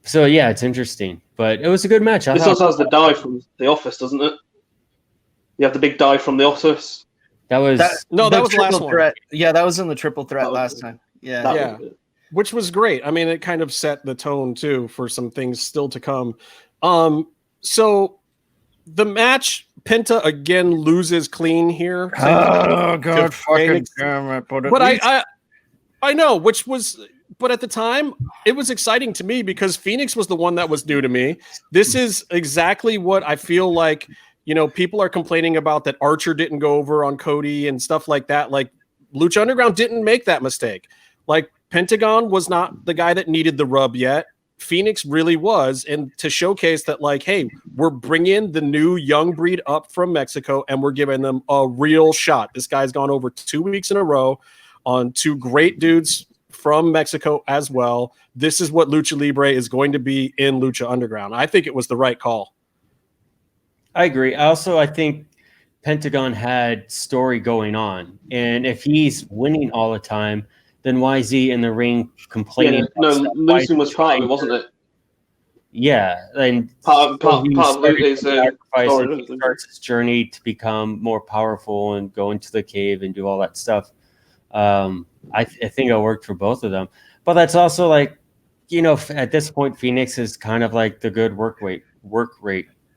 So yeah, it's interesting, but it was a good match. This also has the dive from The Office, doesn't it? You have the big dive from The Office. That was last one. Yeah, that was in the triple threat last time. Yeah. Which was great. I mean, it kind of set the tone too for some things still to come. So the match, Penta again loses clean here. Oh god, fucking damn it! But I know, but at the time it was exciting to me because Fenix was the one that was new to me. This is exactly what I feel like. People are complaining about that Archer didn't go over on Cody and stuff like that. Like Lucha Underground didn't make that mistake. Like Pentagon was not the guy that needed the rub yet. Fenix really was, and to showcase that, like, hey, we're bringing the new young breed up from Mexico, and we're giving them a real shot. This guy's gone over 2 weeks in a row on two great dudes from Mexico as well. This is what Lucha Libre is going to be in Lucha Underground. I think it was the right call. I agree. I think Pentagon had story going on, and if he's winning all the time, then why is he in the ring complaining? Losing was part of it, wasn't it? Yeah, and part of his starts his journey to become more powerful and go into the cave and do all that stuff. I think it worked for both of them, but that's also like, at this point, Fenix is kind of like the good work rate,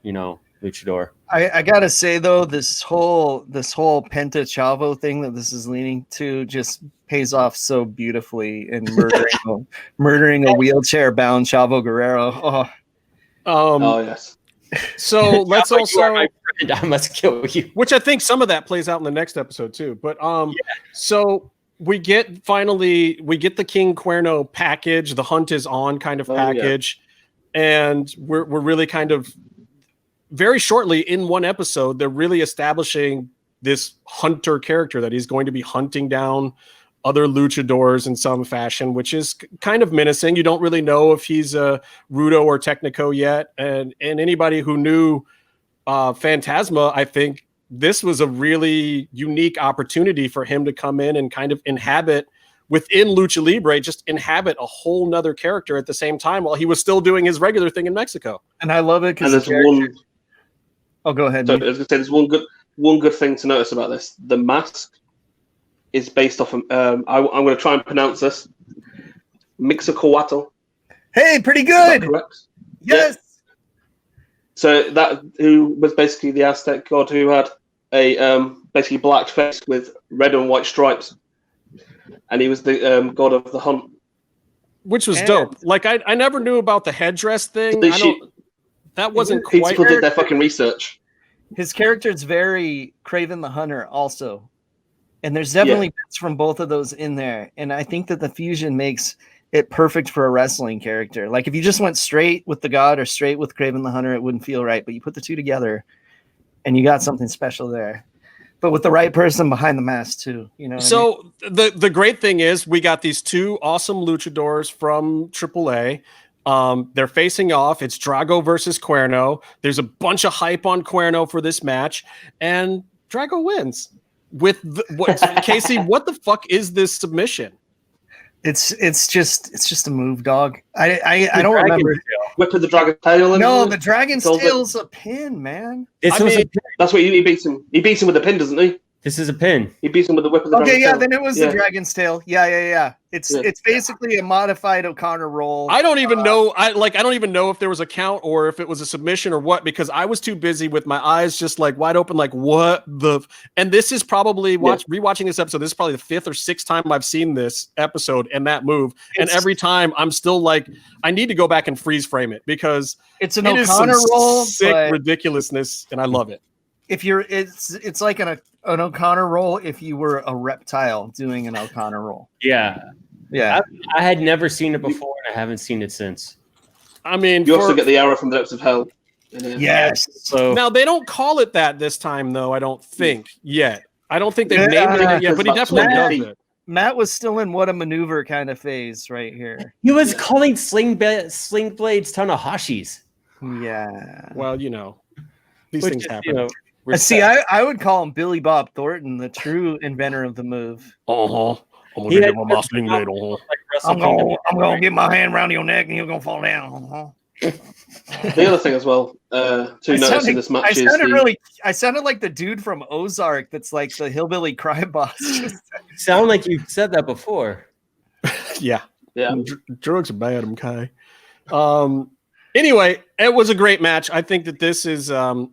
luchador. I gotta say though, this whole Penta Chavo thing that this is leaning to just pays off so beautifully in murdering a wheelchair bound Chavo Guerrero. Yes. So let's also, my friend, I must kill you. which I think some of that plays out in the next episode too. But so we get the King Cuerno package, the hunt is on kind of package, and we're really kind of very shortly in one episode, they're really establishing this hunter character that he's going to be hunting down other luchadors in some fashion, which is kind of menacing. You don't really know if he's a Rudo or Technico yet. And anybody who knew Phantasma, I think this was a really unique opportunity for him to come in and kind of inhabit within Lucha Libre, just inhabit a whole nother character at the same time while he was still doing his regular thing in Mexico. And I love it because Oh, go ahead. So I was going to say, there's one good thing to notice about this. The mask is based off of, I'm going to try and pronounce this, Mixacoatl. Hey, pretty good. Correct? Yes. Yeah. So that who was basically the Aztec god who had a basically black face with red and white stripes, and he was the god of the hunt, which was dope. Like I never knew about the headdress thing. That wasn't quite. People did their fucking research. His character is very Kraven the Hunter, also, and there's definitely bits from both of those in there. And I think that the fusion makes it perfect for a wrestling character. Like if you just went straight with the God or straight with Kraven the Hunter, it wouldn't feel right. But you put the two together, and you got something special there. But with the right person behind the mask too, you know. So the great thing is we got these two awesome luchadors from AAA. They're facing off. It's Drago versus Cuerno. There's a bunch of hype on Cuerno for this match, and Drago wins. Casey, what the fuck is this submission? It's just a move, dog. I don't remember. Whip of the dragon's tail. No, the dragon's tail's a pin, man. That's what he beats him. He beats him with a pin, doesn't he? This is a pin. He beats him with the whip of the dragon's tail. Then it was the dragon's tail. Yeah. It's basically a modified O'Connor roll. I don't even know. I don't even know if there was a count or if it was a submission or what, because I was too busy with my eyes just like wide open, like what the. And this is probably rewatching this episode. This is probably the 5th or 6th time I've seen this episode and that move, and every time I'm still like, I need to go back and freeze frame it because it's an O'Connor roll, sick ridiculousness, and I love it. If you're, it's like an O'Connor roll if you were a reptile doing an O'Connor roll. Yeah. I had never seen it before, and I haven't seen it since. I mean, you also get the arrow from the depths of hell. Yes. So now they don't call it that this time, though. I don't think yet. I don't think they've named it yet, but he definitely does it. Matt was still in what a maneuver kind of phase right here. He was calling sling blades Tanahashis. Yeah. Well, you know, these things happen. See, I would call him Billy Bob Thornton, the true inventor of the move. I'm gonna get my sling blade. I'm gonna get my hand around your neck and you're gonna fall down. The other thing as well to notice in this match I sounded like the dude from Ozark that's like the hillbilly crime boss. Sound like you said that before. Yeah. Drugs are bad, okay. Anyway, it was a great match. I think that this is,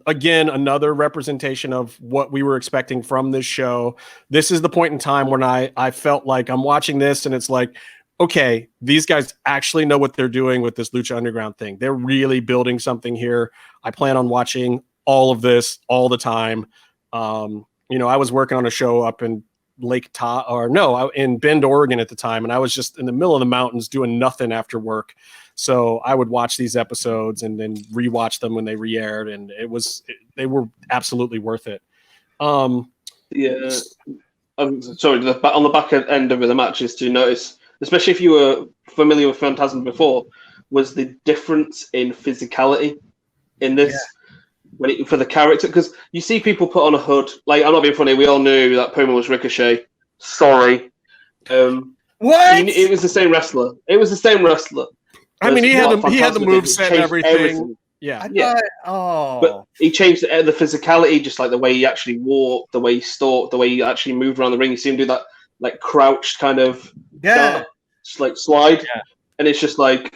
again, another representation of what we were expecting from this show. This is the point in time when I felt like I'm watching this and it's like, okay, these guys actually know what they're doing with this Lucha Underground thing. They're really building something here. I plan on watching all of this all the time. I was working on a show up in in Bend, Oregon at the time, and I was just in the middle of the mountains doing nothing after work. So I would watch these episodes and then rewatch them when they re-aired, and they were absolutely worth it. Sorry, on the back end of the matches to notice, especially if you were familiar with Phantasm before, was the difference in physicality in this for the character. Because you see people put on a hood. Like, I'm not being funny. We all knew that Puma was Ricochet. Sorry. What? It was the same wrestler. I mean, he had the moveset and everything. Yeah. But he changed the physicality, just like the way he actually walked, the way he stalked, the way he actually moved around the ring. You see him do that, like, crouched kind of just like slide. Yeah. And it's just like,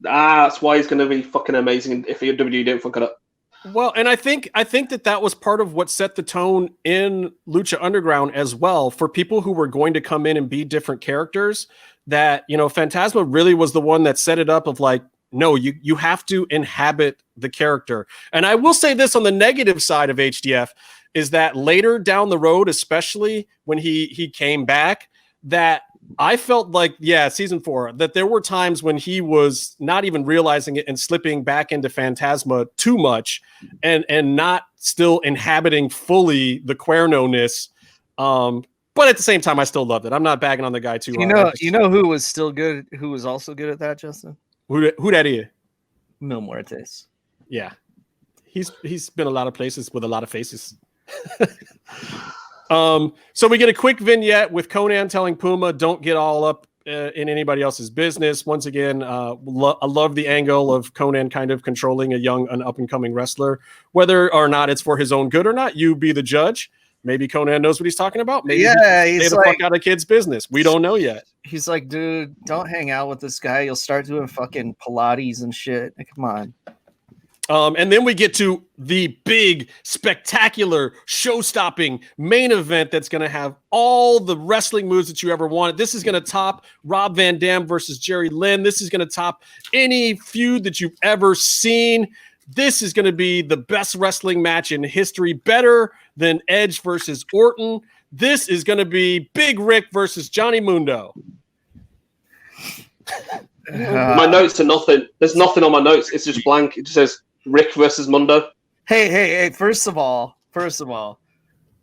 that's why he's going to be fucking amazing if WWE don't fuck it up. Well, and I think that was part of what set the tone in Lucha Underground as well for people who were going to come in and be different characters. That, you know, Phantasma really was the one that set it up of like, no, you have to inhabit the character. And I will say this on the negative side of HDF is that later down the road, especially when he came back, that I felt like, season 4, that there were times when he was not even realizing it and slipping back into Phantasma too much and not still inhabiting fully the Cuerno-ness. But at the same time, I still loved it. I'm not bagging on the guy too hard. You know who was still good, who was also good at that, Justin? Who that is? Mil Muertes. Yeah. He's been a lot of places with a lot of faces. So we get a quick vignette with Konnan telling Puma, don't get all up in anybody else's business. Once again, I love the angle of Konnan kind of controlling an up-and-coming wrestler. Whether or not it's for his own good or not, you be the judge. Maybe Konnan knows what he's talking about. Maybe he's the fuck out of kids' business. We don't know yet. He's like, dude, don't hang out with this guy. You'll start doing fucking Pilates and shit. Come on. And then we get to the big, spectacular, show-stopping main event that's going to have all the wrestling moves that you ever wanted. This is going to top Rob Van Dam versus Jerry Lynn. This is going to top any feud that you've ever seen. This is going to be the best wrestling match in history, better than Edge versus Orton. This is going to be Big Rick versus Johnny Mundo. My notes are nothing. There's nothing on my notes. It's just blank. It just says Rick versus Mundo. Hey! First of all,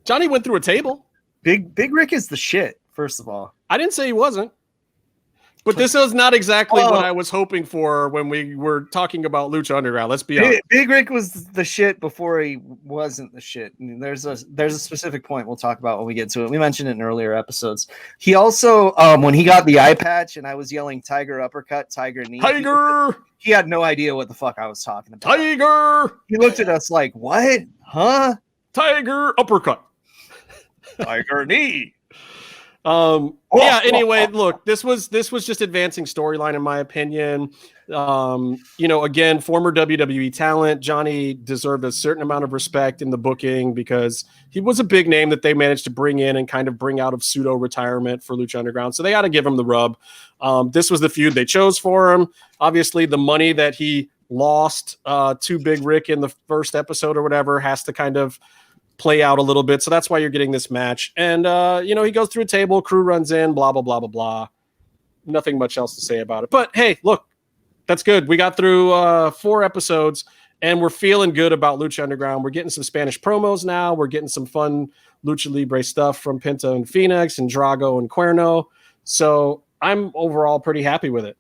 Johnny went through a table. Big Rick is the shit. First of all, I didn't say he wasn't. But this was not exactly what I was hoping for when we were talking about Lucha Underground. Let's be honest. Big Rick was the shit before he wasn't the shit. I mean, there's a specific point we'll talk about when we get to it. We mentioned it in earlier episodes. He also, when he got the eye patch and I was yelling Tiger uppercut, Tiger knee. Tiger! He had no idea what the fuck I was talking about. Tiger! He looked at us like, what? Huh? Tiger uppercut. Tiger knee. Anyway, look, this was just advancing storyline in my opinion. Again, former WWE talent, Johnny deserved a certain amount of respect in the booking because he was a big name that they managed to bring in and kind of bring out of pseudo retirement for Lucha Underground. So they got to give him the rub. This was the feud they chose for him. Obviously the money that he lost to Big Rick in the first episode or whatever has to kind of play out a little bit. So that's why you're getting this match. And, he goes through a table, crew runs in, blah, blah, blah, blah, blah. Nothing much else to say about it. But hey, look, that's good. We got through 4 episodes and we're feeling good about Lucha Underground. We're getting some Spanish promos now. We're getting some fun Lucha Libre stuff from Penta and Fenix and Drago and Cuerno. So I'm overall pretty happy with it.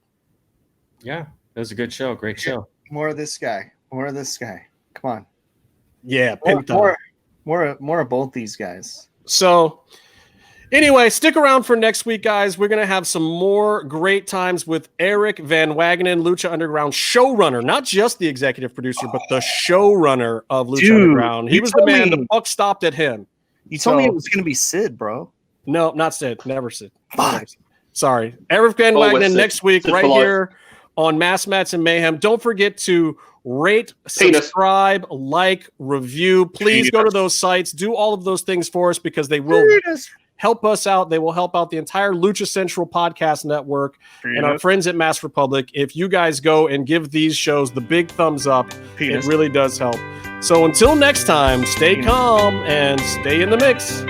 Yeah, it was a good show. Great show. More of this guy. Come on. Yeah, Penta. More of both these guys. So anyway, stick around for next week, guys. We're going to have some more great times with Eric Van Wagenen, Lucha Underground showrunner, not just the executive producer, but the showrunner of Lucha Underground. He was the man. The buck stopped at him. You told me it was going to be Sid, bro. No, not Sid. Never Sid. Sorry. Eric Van Wagenen next week, Sid right here on Mass Mats and Mayhem. Don't forget to rate, subscribe, like, review. Please go to those sites. Do all of those things for us because they will help us out. They will help out the entire Lucha Central Podcast Network and our friends at Mass Republic. If you guys go and give these shows the big thumbs up, it really does help. So until next time, stay calm and stay in the mix.